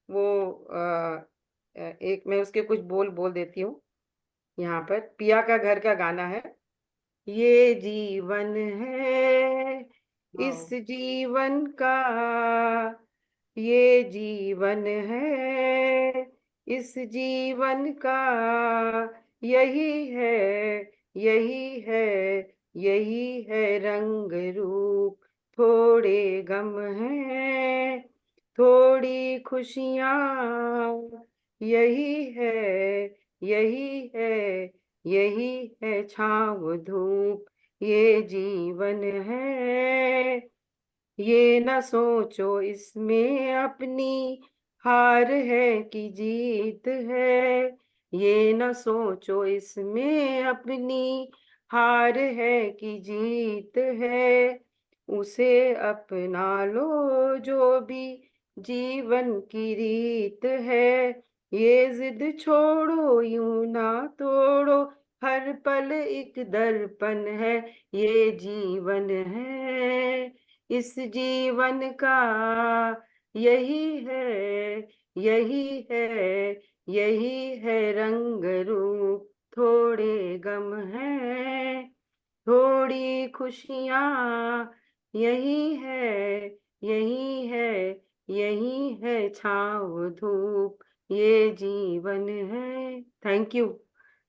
वो एक मैं उसके कुछ बोल बोल देती हूँ। यहाँ पर पिया का घर का गाना है, ये जीवन है इस वाओ। जीवन का, ये जीवन है इस जीवन का, यही है, यही है, यही है रंग रूप, थोड़े गम हैं, थोड़ी खुशियाँ, यही है, यही है, यही है छाँव धूप, ये जीवन है। ये न सोचो इसमें अपनी हार है कि जीत है, ये न सोचो इसमें अपनी हार है कि जीत है, उसे अपना लो जो भी जीवन की रीत है, ये जिद छोड़ो यूं ना तोड़ो, हर पल एक दर्पण है, ये जीवन है, इस जीवन का यही है, यही है, यही है रंग रूप, थोड़े गम है, थोड़ी खुशियाँ, यही है, यही है, यही है छाँव धूप, ये जीवन है। Thank you.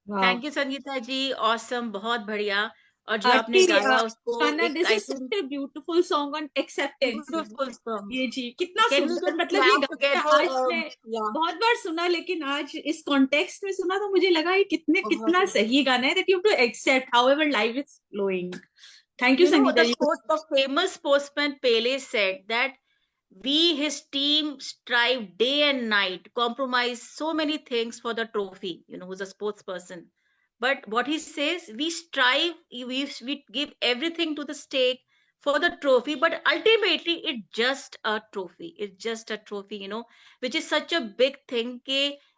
Thank you Sangeeta ji, awesome, बहुत बढ़िया। और जो आपने जी गाया उसको शाना, एक this I is think such a beautiful song on acceptance, beautiful song. ये जी कितना कैन वी सुंदर, जस्ट मतलब ये क्लैप गाना टुगेदर? आज मैं या बहुत बार सुना, लेकिन आज इस कॉन्टेक्स्ट में सुना तो मुझे लगा ये बहुत कितना सही गाना है, that you to accept however life is flowing. Thank you you know Sangeeta ji. the famous sportsman Pele said that we his team strive day and night, compromise so many things for the trophy, you know, who's a sports person. But what he says, we strive, we give everything to the stake for the trophy, but ultimately it's just a trophy, it's just a trophy, you know, which is such a big thing.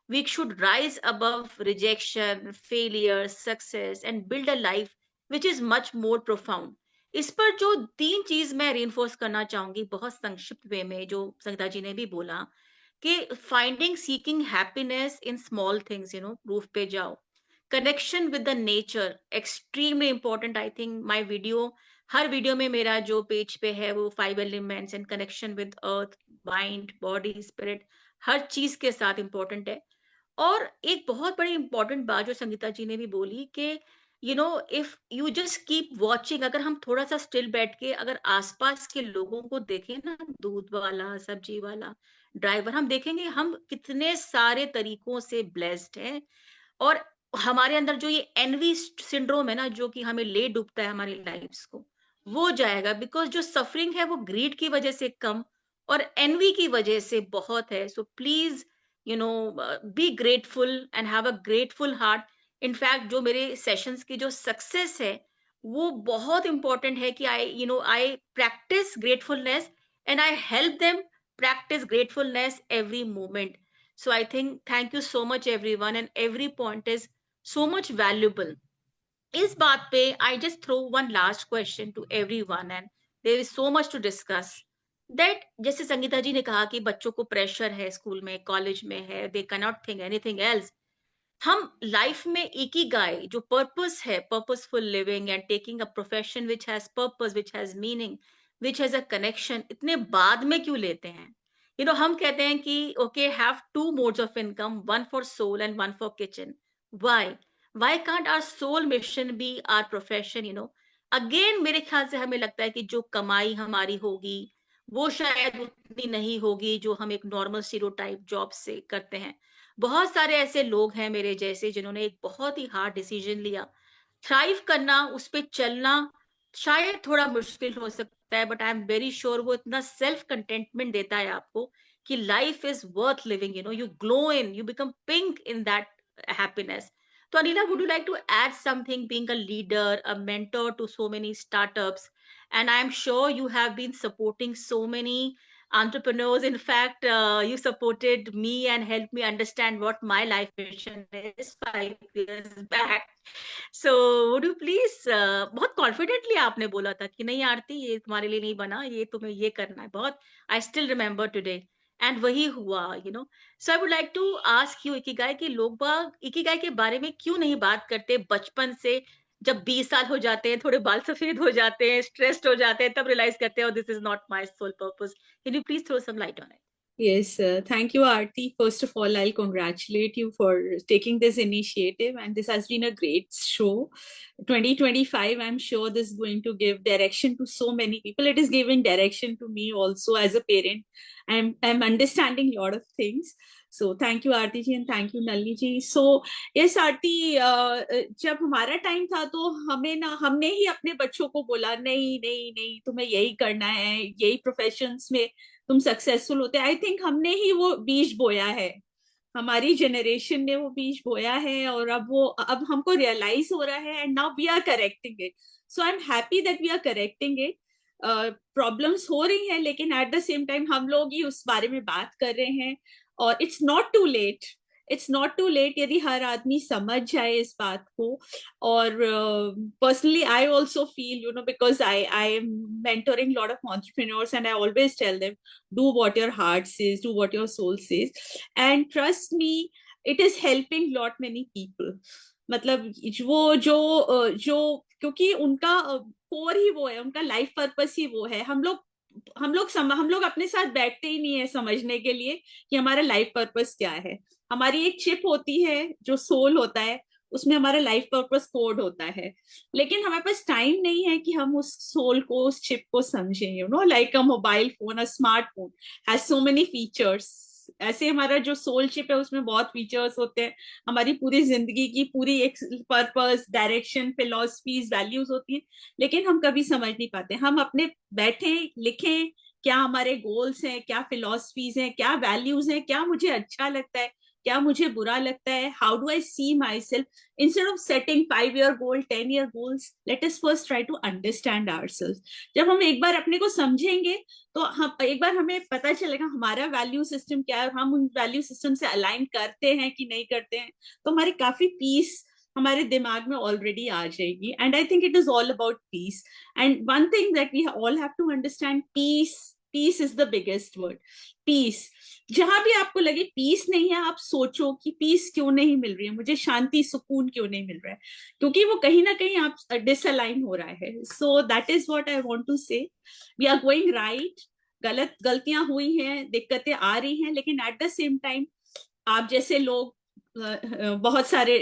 We should rise above rejection, failure, success, and build a life which is much more profound. इस पर जो 3 चीज मैं reinforce करना चाहूंगी बहुत संक्षिप्त वे में, जो संगीता जी ने भी बोला, कि finding seeking happiness in small things, you know, roof पे जाओ, connection with the nature extremely important. I think my video, हर वीडियो में मेरा जो पेज पे है वो 5 elements and connection with earth, mind, body, spirit, हर चीज के साथ इंपॉर्टेंट है। और एक बहुत बड़ी इंपॉर्टेंट बात जो संगीता जी ने भी बोली कि you know if you just keep watching, अगर हम थोड़ा सा स्टिल बैठ के अगर आसपास के लोगों को देखें ना, दूध वाला, सब्जी वाला, ड्राइवर, हम देखेंगे हम कितने सारे तरीकों से ब्लेस्ड हैं। और हमारे अंदर जो ये एनवी सिंड्रोम है ना, जो कि हमें ले डूबता है हमारी लाइफ्स को, वो जाएगा। बिकॉज जो सफरिंग है वो ग्रीड की वजह से कम और एनवी की वजह से बहुत है। So please, you know, be grateful and have a grateful heart. In fact जो मेरे सेशंस की जो सक्सेस है वो बहुत इंपॉर्टेंट है कि I practise gratefulness and I help them practice gratefulness every moment. So I think thank you so much everyone, and every point is so much valuable. इस बात पे I just throw one last question to everyone, and there is so much to discuss. That जैसे संगीता जी ने कहा कि बच्चों को pressure है, स्कूल में, कॉलेज में है, they cannot think anything else. हम लाइफ में इकिगाई जो पर्पस है, purposeful living and taking a profession which has purpose, which has meaning, which has a connection, इतने बाद में क्यों लेते हैं? यू नो, हम कहते हैं कि okay, have 2 modes of income, one for soul and one for kitchen. Why can't our soul mission be our profession? You know, again मेरे ख्याल से हमें लगता है कि जो कमाई हमारी होगी वो शायद उतनी नहीं होगी जो हम एक नॉर्मल स्टीरियोटाइप जॉब से करते हैं। बहुत सारे ऐसे लोग हैं मेरे जैसे जिन्होंने एक बहुत ही हार्ड डिसीजन लिया। थ्राइव करना, उस पे चलना शायद थोड़ा मुश्किल हो सकता है, but I am very sure वो इतना सेल्फ कंटेंटमेंट देता है आपको कि life is worth living. You know, you glow in, you become pink in that happiness. तो Anila, would you like to add something, being a leader, a mentor to so many startups, and I'm sure you have been supporting so many entrepreneurs. In fact, you supported me and helped me understand what my life mission is 5 years back. So would you please, बहुत confidently आपने बोला था कि नहीं आरती, ये तुम्हारे लिए नहीं बना, ये तुम्हें ये करना है। बहुत, I still remember today, and वही हुआ, you know. So I would like to ask you ikigai कि लोग बाग इकिगाई के बारे में क्यों नहीं बात करते बचपन से? जब 20 साल हो जाते हैं, थोड़े बाल सफेद हो जाते हैं, स्ट्रेस्ड हो जाते हैं, तब रियलाइज करते हैं this is not my soul purpose. Can you please throw some light on it? Yes, thank you, Aarti. First of all, I'll congratulate you for taking this initiative, and this has been a great show. 2025, I'm sure this is going to give direction to so many people. It is giving direction to me also as a parent. I'm understanding a lot of things. So thank you, Aarti ji, and thank you, Nalini ji. So yes, Aarti, जब हमारा time था तो हमने ही अपने बच्चों को बोला नहीं नहीं नहीं, तुम्हें यही करना है, यही प्रोफेशंस में तुम सक्सेसफुल होते। आई थिंक हमने ही वो बीज बोया है, हमारी जनरेशन ने वो बीज बोया है, और अब हमको रियलाइज हो रहा है, and now we are correcting it. So I am happy that we are correcting it. Problems हो रही हैं, लेकिन एट द सेम टाइम हम लोग ही उस बारे में बात कर रहे हैं, और it's not too late. It's not too late यदि हर आदमी समझ जाए इस बात को। और personally, I also feel, because I am mentoring a lot of entrepreneurs, and I always tell them, do what your heart says, do what your soul says, and trust me, it is helping lot many people. मतलब जो क्योंकि उनका core ही वो है, उनका life purpose ही वो है। हम लोग अपने साथ बैठते ही नहीं है समझने के लिए कि हमारा लाइफ पर्पस क्या है। हमारी एक चिप होती है जो सोल होता है, उसमें हमारा लाइफ पर्पस कोड होता है, लेकिन हमारे पास टाइम नहीं है कि हम उस सोल को, उस चिप को समझें। Like a mobile phone, a smartphone has so many features. ऐसे हमारा जो सोल चिप है उसमें बहुत फीचर्स होते हैं, हमारी पूरी जिंदगी की पूरी एक पर्पस, डायरेक्शन, फिलोसफीज, वैल्यूज होती हैं, लेकिन हम कभी समझ नहीं पाते। हम अपने बैठे लिखें क्या हमारे गोल्स हैं, क्या फिलोसफीज हैं, क्या वैल्यूज हैं, क्या मुझे अच्छा लगता है, क्या मुझे बुरा लगता है, how do I see myself. Instead of setting 5 year goal, 10 year goals, let us first try to understand ourselves. जब हम एक बार अपने को समझेंगे तो हम एक बार हमें पता चलेगा हमारा वैल्यू सिस्टम क्या है, और हम उन वैल्यू सिस्टम से अलाइन करते हैं कि नहीं करते हैं, तो हमारी काफी पीस हमारे दिमाग में ऑलरेडी आ जाएगी। And I think it is all about peace. And one thing that we all have to understand, peace, peace is the biggest word. Peace, जहां भी आपको लगे पीस नहीं है, आप सोचो कि पीस क्यों नहीं मिल रही है, मुझे शांति, सुकून क्यों नहीं मिल रहा है, क्योंकि वो कहीं ना कहीं आप डिसअलाइन हो रहा है। So that is what I want to say. We are going right. गलतियां हुई हैं, दिक्कतें आ रही हैं, लेकिन एट द सेम टाइम आप जैसे लोग बहुत सारे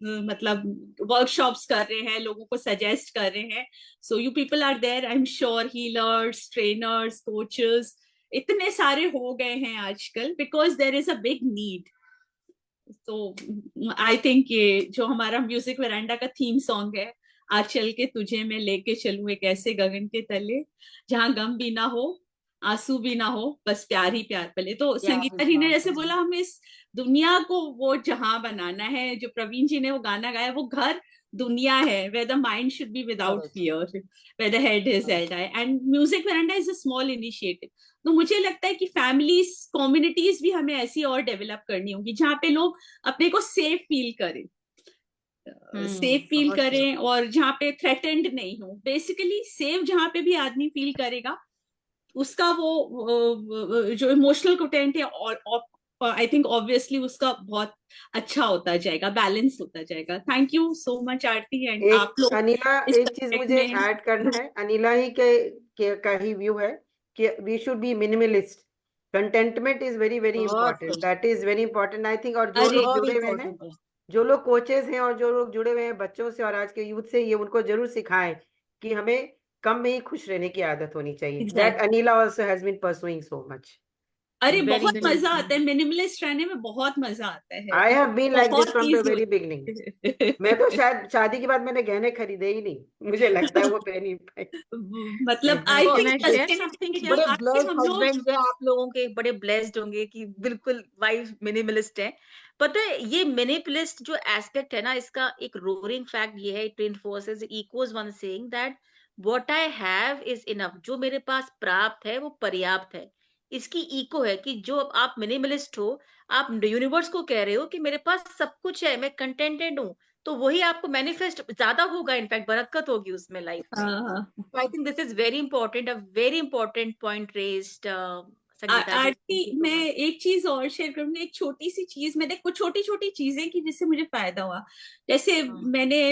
मतलब वर्कशॉप्स कर रहे हैं, लोगों को सजेस्ट कर रहे हैं। So you people are there, I am sure, healers, trainers, coaches, इतने सारे हो गए हैं आजकल, because there is a big need. तो आई थिंक ये जो हमारा म्यूजिक वेरांडा का थीम सॉन्ग है, आज चल के तुझे मैं लेके चलूं एक ऐसे गगन के तले, जहां गम भी ना हो, आंसू भी ना हो, बस प्यार ही प्यार पले। तो संगीता जी ने जैसे बोला, हमें इस दुनिया को वो जहां बनाना है, जो प्रवीण जी ने वो गाना गाया, वो घर दुनिया है, where the mind should be without fear, where the head is held high, and music veranda is a small initiative। तो मुझे लगता है कि फैमिलीज, कम्युनिटीज भी हमें ऐसी और डेवलप करनी होगी, जहाँ पे लोग अपने को सेफ फील करें, सेफ फील करें, और जहाँ पे थ्रेटेंड नहीं हो। बेसिकली सेफ जहाँ पे भी आदमी फील करेगा, उसका वो जो इमोशनल कंटेंट है, और आई थिंक ऑब्वियसली उसका बहुत अच्छा होता जाएगा, बैलेंस होता जाएगा। Thank you so much Aarti, and आप लोग अनिला, इस एक चीज मुझे ऐड करना है। अनिला ही का ही व्यू है कि we should be minimalist. Contentment is very very important, that is very important I think. और जो लोग जुड़े हुए हैं, जो लोग कोचेस हैं और जो लोग जुड़े हुए हैं बच्चों से और आज के यूथ से, ये उनको जरूर सिखाएं कि हमें कम में ही खुश रहने की आदत होनी चाहिए। That Anila also has been pursuing so much. अरे बहुत मजा आता है, मिनिमलिस्ट रहने में बहुत मजा आता है। I have been like this from the very beginning. मैं तो शायद शादी के बाद मैंने गहने खरीदे ही नहीं, मुझे लगता है वो पहन ही पाए। मतलब आई थिंक बड़े ब्लेस्ड हस्बैंड्स हैं आप लोगों के, बड़े ब्लेस्ड होंगे कि बिल्कुल वाइफ मिनिमलिस्ट है। पता है ये मिनिमलिस्ट जो एस्पेक्ट है ना, इसका एक रोरिंग फैक्ट ये है, it reinforces, echoes one saying that what I have is enough. जो मेरे पास प्राप्त है वो पर्याप्त है। इसकी इको है कि जो आप मिनिमलिस्ट हो, आप यूनिवर्स को कह रहे हो कि मेरे पास सब कुछ है, मैं कंटेंटेड हूँ, तो वही आपको मैनिफेस्ट ज्यादा होगा, इनफैक्ट बरकत होगी उसमें लाइफ में। I think this is very important, a very important point raised Sangeeta ji. Aarti, मैं एक चीज और शेयर करूंगी, एक छोटी सी चीज। मैंने कुछ छोटी छोटी चीजें की जिससे मुझे फायदा हुआ। जैसे मैंने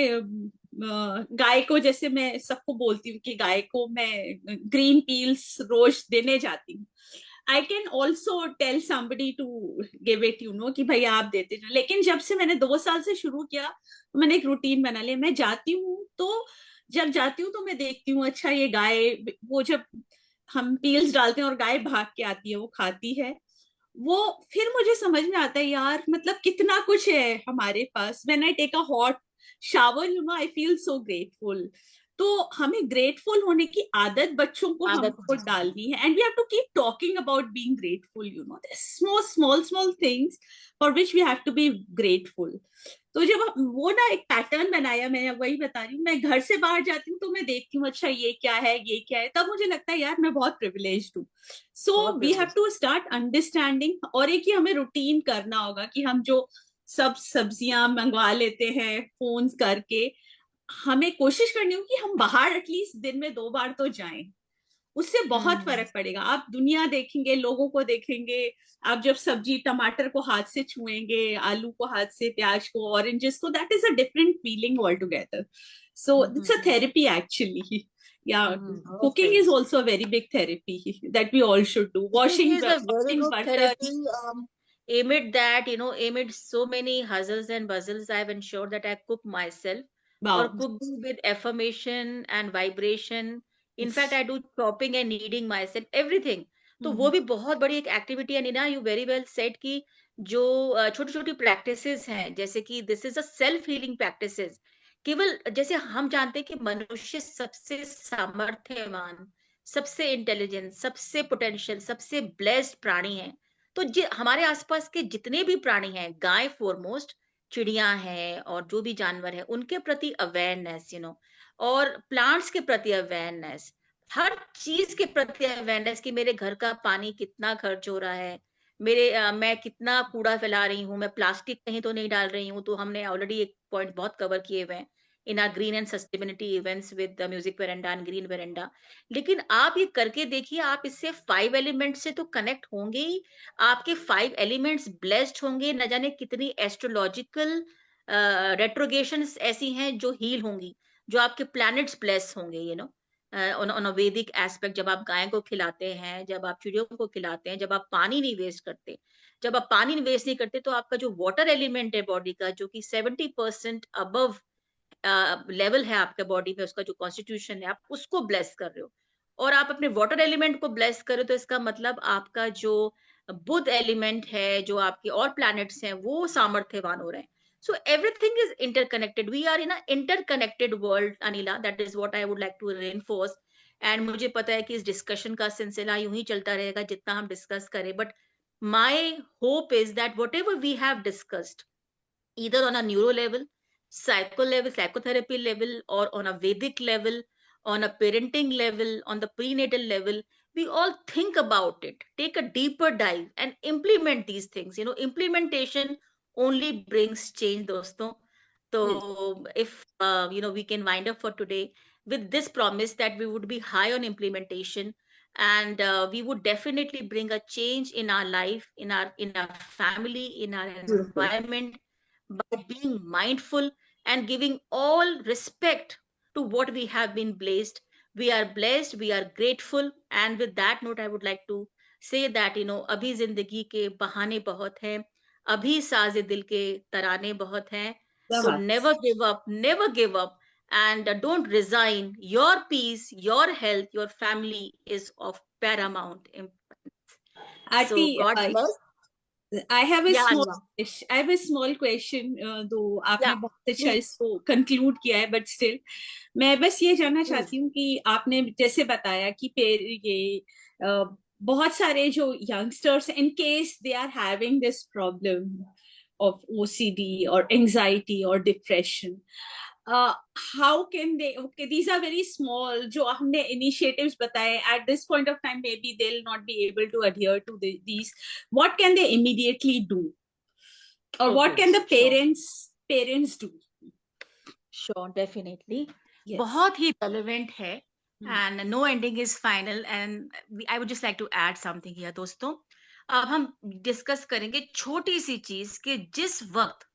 गाय को, जैसे मैं सबको बोलती हूँ कि गाय को मैं ग्रीन पील्स रोज देने जाती हूँ। I can also tell somebody to give it, कि भैया आप देते जाओ. लेकिन जब से मैंने 2 साल से शुरू किया, तो मैंने एक रूटीन बना लिया. मैं जाती हूँ तो जब जाती हूँ तो मैं देखती हूँ, अच्छा ये गाय, वो जब हम पील्स डालते हैं और गाय भाग के आती है, वो खाती है, वो फिर मुझे समझ में आता है यार, मतलब कितना कुछ है हमारे पास. When I take a hot shower, I feel so grateful. तो हमें ग्रेटफुल होने की आदत बच्चों को हमको डालनी है. And we have to keep talking about being grateful. Small things for which we have to be grateful. तो जब वो ना एक पैटर्न बनाया, मैं वही बता रही हूँ, मैं घर से बाहर जाती हूँ तो मैं देखती हूँ, अच्छा ये क्या है, ये क्या है, तब मुझे लगता है यार मैं बहुत प्रिविलेज्ड हूँ. So we have to start understanding. और एक ही हमें रूटीन करना होगा कि हम जो सब सब्जियां मंगवा लेते हैं फोन करके, हमें कोशिश करनी होगी कि हम बाहर एटलीस्ट दिन में 2 बार तो जाएं. उससे बहुत फर्क पड़ेगा. आप दुनिया देखेंगे, लोगों को देखेंगे. आप जब सब्जी टमाटर को हाथ से छुएंगे, आलू को हाथ से, प्याज को, ऑरेंजेस को, that is a different feeling all together. So it's a therapy actually. Yeah, cooking is also a very big therapy that we all should do. Cooking is a very washing good butter. therapy. Amid that, amid so many hustles and bustles, I've ensured that I cook myself, Wow. or cook with affirmation and vibration. In fact, I do chopping and kneading myself, everything. तो वो भी बहुत बड़ी एक activity है. Neena, you very well said कि जो छोटी छोटी प्रैक्टिसेस हैं, जैसे कि this is a self healing practices. केवल जैसे हम जानते हैं कि मनुष्य सबसे सामर्थ्यवान, सबसे इंटेलिजेंट, सबसे पोटेंशियल, सबसे ब्लेस्ड प्राणी है. तो हमारे आसपास के जितने भी प्राणी हैं, गाय फॉरमोस्ट, चिड़िया हैं और जो भी जानवर है, उनके प्रति अवेयरनेस, और प्लांट्स के प्रति अवेयरनेस, हर चीज के प्रति अवेयरनेस कि मेरे घर का पानी कितना खर्च हो रहा है, मैं कितना कूड़ा फैला रही हूँ, मैं प्लास्टिक कहीं तो नहीं डाल रही हूँ. तो हमने ऑलरेडी एक पॉइंट बहुत कवर किए हुए हैं इन are green and sustainability events with the music veranda and green veranda. लेकिन आप ये करके देखिए, आप इससे 5 एलिमेंट से तो कनेक्ट होंगे ही. आपके 5 एलिमेंट्स ब्लेस्ड होंगे. न जाने कितनी एस्ट्रोलॉजिकल रेट्रोगेशंस ऐसी हैं जो हील होंगी, जो आपके प्लैनेट्स ब्लेस होंगे, ऑन अ वैदिक एस्पेक्ट. जब आप गाय को खिलाते हैं, जब आप चिड़ियों को खिलाते हैं, जब आप पानी नहीं वेस्ट करते, जब आप पानी वेस्ट नहीं करते, तो आपका जो वाटर एलिमेंट है बॉडी का, जो कि 70% अबव लेवल है आपके बॉडी में, उसका जो कॉन्स्टिट्यूशन है, आप उसको ब्लेस कर रहे हो. और आप अपने वाटर एलिमेंट को ब्लेस कर रहे हो, तो इसका मतलब आपका जो बुध एलिमेंट है, जो आपके और प्लैनेट्स हैं, वो सामर्थ्यवान हो रहे हैं. So everything is interconnected. We are in an interconnected world, Anila. That is what I would like to reinforce. And मुझे पता है कि इस डिस्कशन का सिलसिला यूं ही चलता रहेगा जितना हम डिस्कस करें. But my hope is that whatever we have discussed, either on a neuro level, psycho level, psychotherapy level, or on a Vedic level, on a parenting level, on the prenatal level, we all think about it, take a deeper dive and implement these things. Implementation only brings change, dosto. So if we can wind up for today with this promise that we would be high on implementation, and we would definitely bring a change in our life, in our family, in our environment, by being mindful and giving all respect to what we have been blessed. We are blessed, we are grateful. And with that note, I would like to say that, अभी जिंदगी के बहाने बहुत हैं, अभी साजे दिल के तराने बहुत हैं. So never give up, never give up. And don't resign. Your peace, your health, your family is of paramount importance. So God bless. I have a Yeah, small yeah. I have a small question, though आपने Yeah, बहुत अच्छा please. इसको conclude किया है, but still मैं बस ये जानना Please. चाहती हूँ कि आपने जैसे बताया कि ये बहुत सारे जो youngsters, in case they are having this problem of OCD or anxiety or depression, how can they, okay, these are very small जो हमने initiatives बताए, at this point of time maybe they'll not be able to adhere to these. What can they immediately do, or Okay, what can the sure. parents do? Sure, definitely. Yes. बहुत ही relevant है, and no ending is final. And I would just like to add something here, दोस्तों. अब हम discuss करेंगे छोटी सी चीज कि जिस वक्त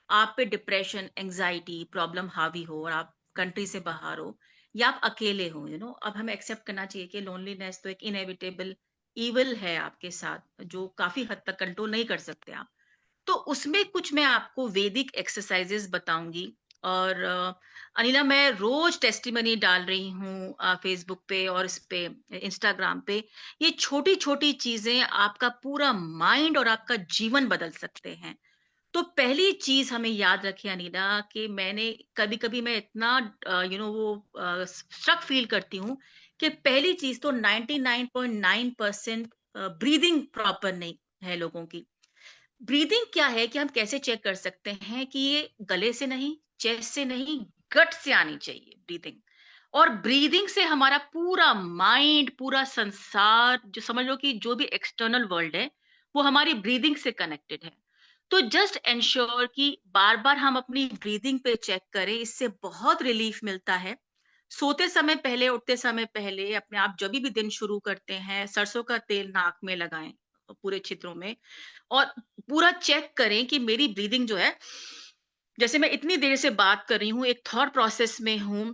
आप पे डिप्रेशन, एंजाइटी प्रॉब्लम हावी हो, और आप कंट्री से बाहर हो, या आप अकेले हो, अब हमें एक्सेप्ट करना चाहिए कि लोनलीनेस तो एक इनएविटेबल ईविल है आपके साथ, जो काफी हद तक कंट्रोल नहीं कर सकते आप, तो उसमें कुछ मैं आपको वैदिक एक्सरसाइजेस बताऊंगी। और अनिला, मैं रोज टेस्टिमनी डाल रही हूँ फेसबुक पे और इस पे इंस्टाग्राम पे। ये छोटी छोटी चीजें आपका पूरा माइंड और आपका जीवन बदल सकते हैं। तो पहली चीज हमें याद रखिए अनिला, कि मैंने कभी कभी मैं इतना वो स्ट्रक फील करती हूँ कि पहली चीज तो 99.9% ब्रीदिंग प्रॉपर नहीं है लोगों की। ब्रीदिंग क्या है कि हम कैसे चेक कर सकते हैं कि ये गले से नहीं, चेस्ट से नहीं, गट से आनी चाहिए ब्रीदिंग। और ब्रीदिंग से हमारा पूरा माइंड, पूरा संसार, जो समझ लो कि जो भी एक्सटर्नल वर्ल्ड है, वो हमारी ब्रीदिंग से कनेक्टेड है। तो जस्ट एंश्योर कि बार बार हम अपनी ब्रीदिंग पे चेक करें, इससे बहुत रिलीफ मिलता है। सोते समय पहले, उठते समय पहले, अपने आप जब भी दिन शुरू करते हैं, सरसों का तेल नाक में लगाएं पूरे छिद्रों में, और पूरा चेक करें कि मेरी ब्रीदिंग जो है, जैसे मैं इतनी देर से बात कर रही हूँ, एक थॉट प्रोसेस में हूं,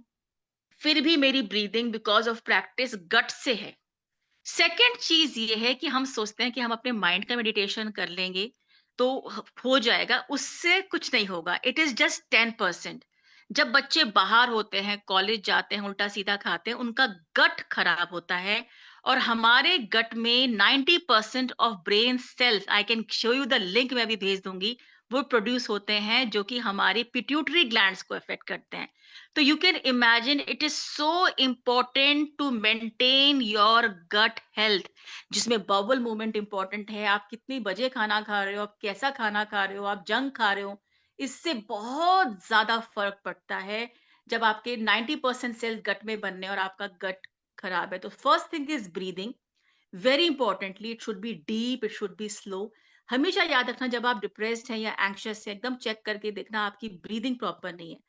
फिर भी मेरी ब्रीदिंग बिकॉज ऑफ प्रैक्टिस गट से है। सेकेंड चीज ये है कि हम सोचते हैं कि हम अपने माइंड का मेडिटेशन कर लेंगे तो हो जाएगा, उससे कुछ नहीं होगा। It is just 10%। जब बच्चे बाहर होते हैं, कॉलेज जाते हैं, उल्टा सीधा खाते हैं, उनका गट खराब होता है। और हमारे गट में 90% of brain cells, I can show you the link, मैं भी भेज दूंगी, वो प्रोड्यूस होते हैं, जो कि हमारी पिट्यूटरी ग्लैंड्स को अफेक्ट करते हैं। तो you can imagine it is so important to maintain your gut health, जिसमें बाउल मूवमेंट इंपॉर्टेंट है। आप कितनी बजे खाना खा रहे हो, आप कैसा खाना खा रहे हो, आप जंक खा रहे हो, इससे बहुत ज्यादा फर्क पड़ता है जब आपके 90% सेल्स गट में बनने और आपका गट खराब है। तो first thing is breathing. Very importantly, it should be deep, it should be slow. हमेशा याद रखना, जब आप डिप्रेस्ड हैं या एंग्शियस है, एकदम चेक करके देखना आपकी ब्रीदिंग प्रॉपर नहीं है।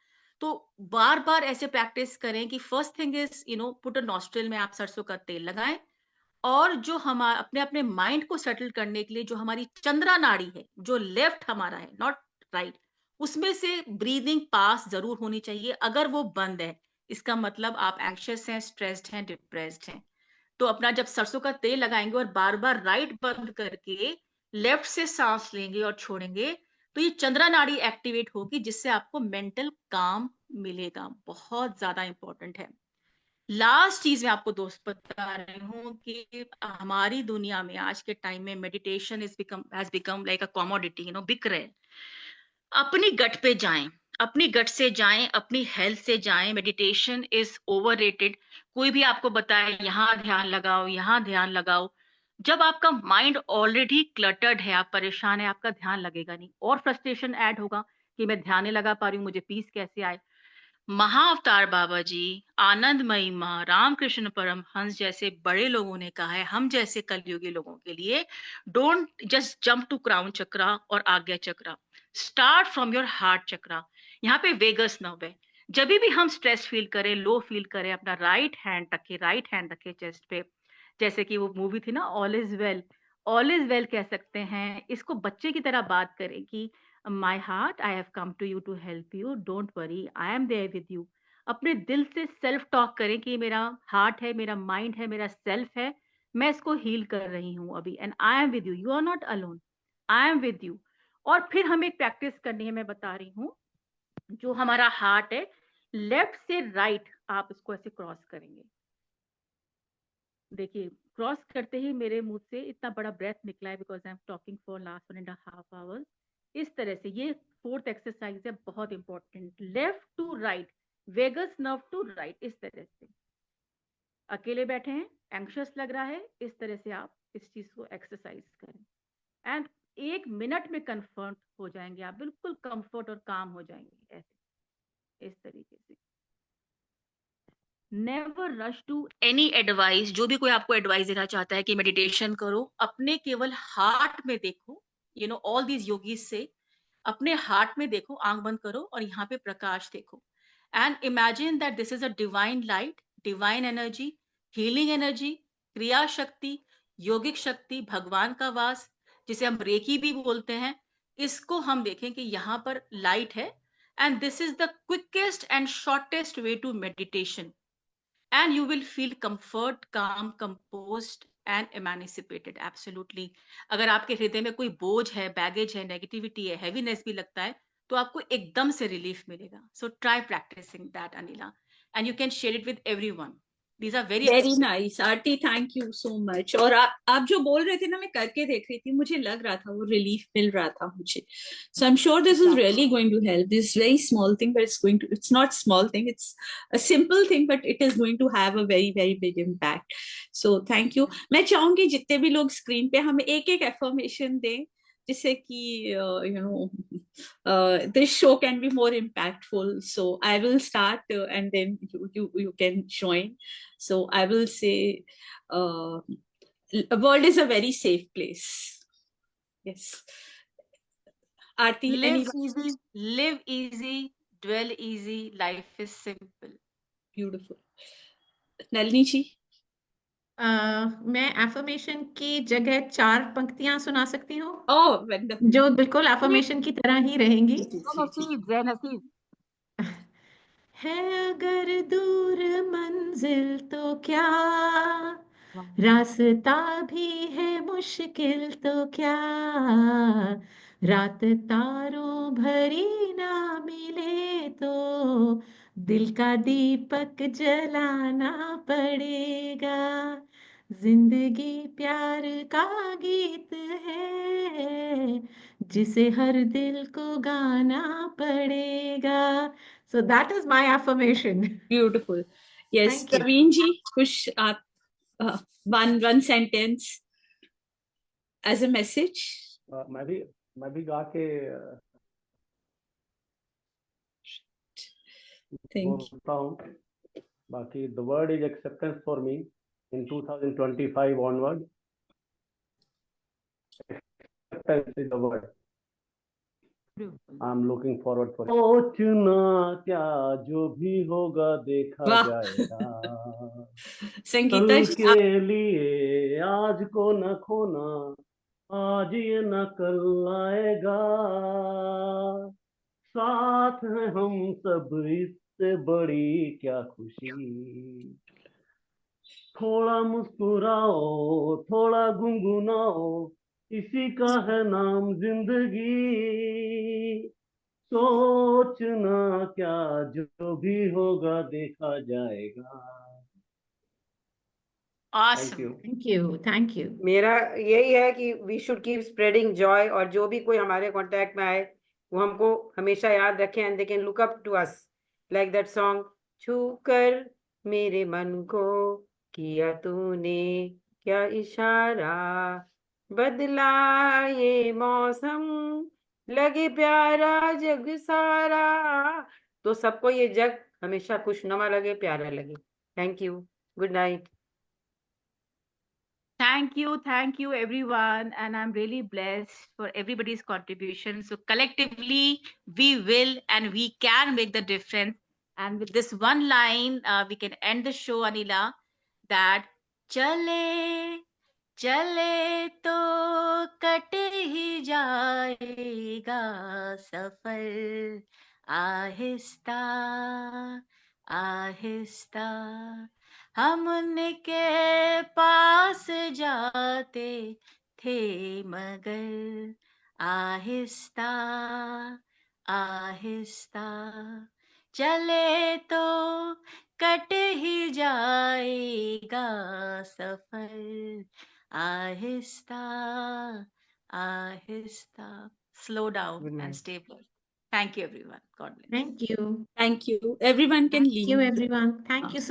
तो बार बार ऐसे प्रैक्टिस करें कि first thing is put a nostril में आप सरसों का तेल लगाएं। और जो हम अपने अपने माइंड को सेटल करने के लिए, जो हमारी चंद्रा नाड़ी है, जो लेफ्ट हमारा है, नॉट राइट, उसमें से ब्रीदिंग पास जरूर होनी चाहिए। अगर वो बंद है, इसका मतलब आप एंग्शियस हैं, स्ट्रेस्ड हैं, डिप्रेस्ड हैं। तो अपना जब सरसों का तेल लगाएंगे और बार बार राइट बंद करके लेफ्ट से सांस लेंगे और छोड़ेंगे, तो ये चंद्रा नाड़ी एक्टिवेट होगी, जिससे आपको मेंटल काम मिलेगा। बहुत ज्यादा इंपॉर्टेंट है। लास्ट चीज मैं आपको दोस्त बता रही हूँ कि हमारी दुनिया में आज के टाइम में meditation has become like a commodity, बिक रहे हैं। अपनी गट पे जाएं, अपनी गट से जाएं, अपनी हेल्थ से जाएं। Meditation is overrated. कोई भी आपको बताए यहाँ ध्यान लगाओ, यहाँ ध्यान लगाओ, जब आपका माइंड ऑलरेडी क्लटर्ड है, आप परेशान है, आपका ध्यान लगेगा नहीं, और फ्रस्ट्रेशन ऐड होगा कि मैं ध्यान नहीं लगा पा रही हूँ, मुझे पीस कैसे आए। महाअवतार बाबा जी, आनंदमयी माँ, रामकृष्ण परमहंस जैसे बड़े लोगों ने कहा है, हम जैसे कलयुगी लोगों के लिए, don't just jump to crown chakra और Ajna chakra, start from your heart chakra. यहाँ पे वेगस नर्व है। जब भी हम स्ट्रेस फील करें, लो फील करें, अपना राइट हैंड रखे चेस्ट पे, जैसे कि वो मूवी थी ना, all is well. All is well कह सकते हैं, इसको बच्चे की तरह बात करें कि my heart, I have come to you to help you, don't worry, I am there with you. अपने दिल से सेल्फ टॉक करें कि मेरा हार्ट है, मेरा माइंड है, मेरा सेल्फ है, मैं इसको हील कर रही हूँ अभी, and I am with you, you are not alone, I am with you. और फिर हमें एक प्रैक्टिस करनी है, मैं बता रही हूँ। जो हमारा हार्ट है, लेफ्ट से राइट आप इसको ऐसे क्रॉस करेंगे। देखिए, क्रॉस करते ही मेरे मुंह से इतना बड़ा ब्रेथ निकला है, because I am talking for last 1.5 hours. इस तरह से, ये फोर्थ एक्सरसाइज है, बहुत important. Left to right, vagus nerve to right, इस तरह से। अकेले बैठे हैं, एंग्शियस लग रहा है, इस तरह से आप इस चीज को एक्सरसाइज करें, एंड 1 मिनट में कंफर्ट हो जाएंगे आप, बिल्कुल कंफर्ट और काम हो जाएंगे, ऐसे इस तरीके से। Never rush to any advice. जो भी कोई आपको एडवाइस देना चाहता है कि मेडिटेशन करो, अपने केवल हार्ट में देखो। ऑल दीज योगीज से अपने हार्ट में देखो, आंख बंद करो और यहाँ पे प्रकाश देखो, and imagine that this is a divine light, divine energy, healing energy, क्रिया शक्ति, योगिक शक्ति, भगवान का वास, जिसे हम रेकी भी बोलते हैं। इसको हम देखें कि यहाँ पर लाइट है, and this is the quickest and shortest way to meditation, and you will feel comfort, calm, composed, and emancipated. Absolutely. अगर आपके हृदय में कोई बोझ है, बैगेज है, नेगेटिविटी है, हेवीनेस भी लगता है, तो आपको एकदम से रिलीफ मिलेगा. So try practicing that, Anila, and you can share it with everyone. These are very very nice Aarti, thank you so much. और आप जो बोल रहे थे ना, मैं करके देख रही थी, मुझे लग रहा था वो रिलीफ मिल रहा था मुझे. So I am sure this is really going to help. This very small thing, but it's not small thing, it's a simple thing, but it is going to have a very very big impact. So thank you. मैं चाहूंगी जितने भी लोग screen पे हमें एक एक affirmation दें, जिससे कि this show can be more impactful. So I will start and then you can join. So I will say, the world is a very safe place. Yes. Aarti, live easy, dwell easy, life is simple. Beautiful. Nalini ji? मैं affirmation की जगह 4 पंक्तियां सुना सकती हूँ. Oh, wonderful. जो बिल्कुल affirmation की तरह ही रहेंगी. है अगर दूर मंजिल तो क्या, रास्ता भी है मुश्किल तो क्या, रात तारों भरी ना मिले तो दिल का दीपक जलाना पड़ेगा. जिंदगी प्यार का गीत है जिसे हर दिल को गाना पड़ेगा. So that is my affirmation. Beautiful. Yes. Thank you. Praveen ji, push up one sentence as a message. मैं भी गा के बोलता हूँ. बाकी the word is acceptance for me in 2025 onward. Acceptance is the word. I'm looking forward for it. सोचना क्या, जो भी होगा देखा जाएगा. संगीता कल के लिए आज को न खोना, आज ये न कल आएगा. साथ हैं हम सब, इससे बड़ी क्या खुशी. थोड़ा मुस्कुराओ, थोड़ा गुनगुनाओ, इसी का है नाम जिंदगी. सोचना क्या, जो भी होगा देखा जाएगा. Awesome. Thank you. मेरा यही है कि we should keep spreading joy, और जो भी कोई हमारे कांटेक्ट में आए वो हमको हमेशा याद रखें, and they can look up to us like that song, छू कर मेरे मन को किया तूने क्या इशारा, बदला ये मौसम, लगे प्यारा जग सारा. तो सबको ये जग हमेशा खुशनुमा लगे, प्यारा लगे. Thank you. Good night. Thank you everyone, and I'm really blessed for everybody's contribution. So collectively, we will and we can make the difference. And with this one line, we can end the show, Anila, that chale चले तो cut ही जाएगा सफर, आहिस्ता आहिस्ता हम उनके पास जाते थे मगर आहिस्ता आहिस्ता चले तो कट ही जाएगा सफर, Aahista Aahista. Slow down and stay blessed. Thank you everyone. God bless. Thank you. Thank you. Everyone can Thank leave. you, everyone. Thank you so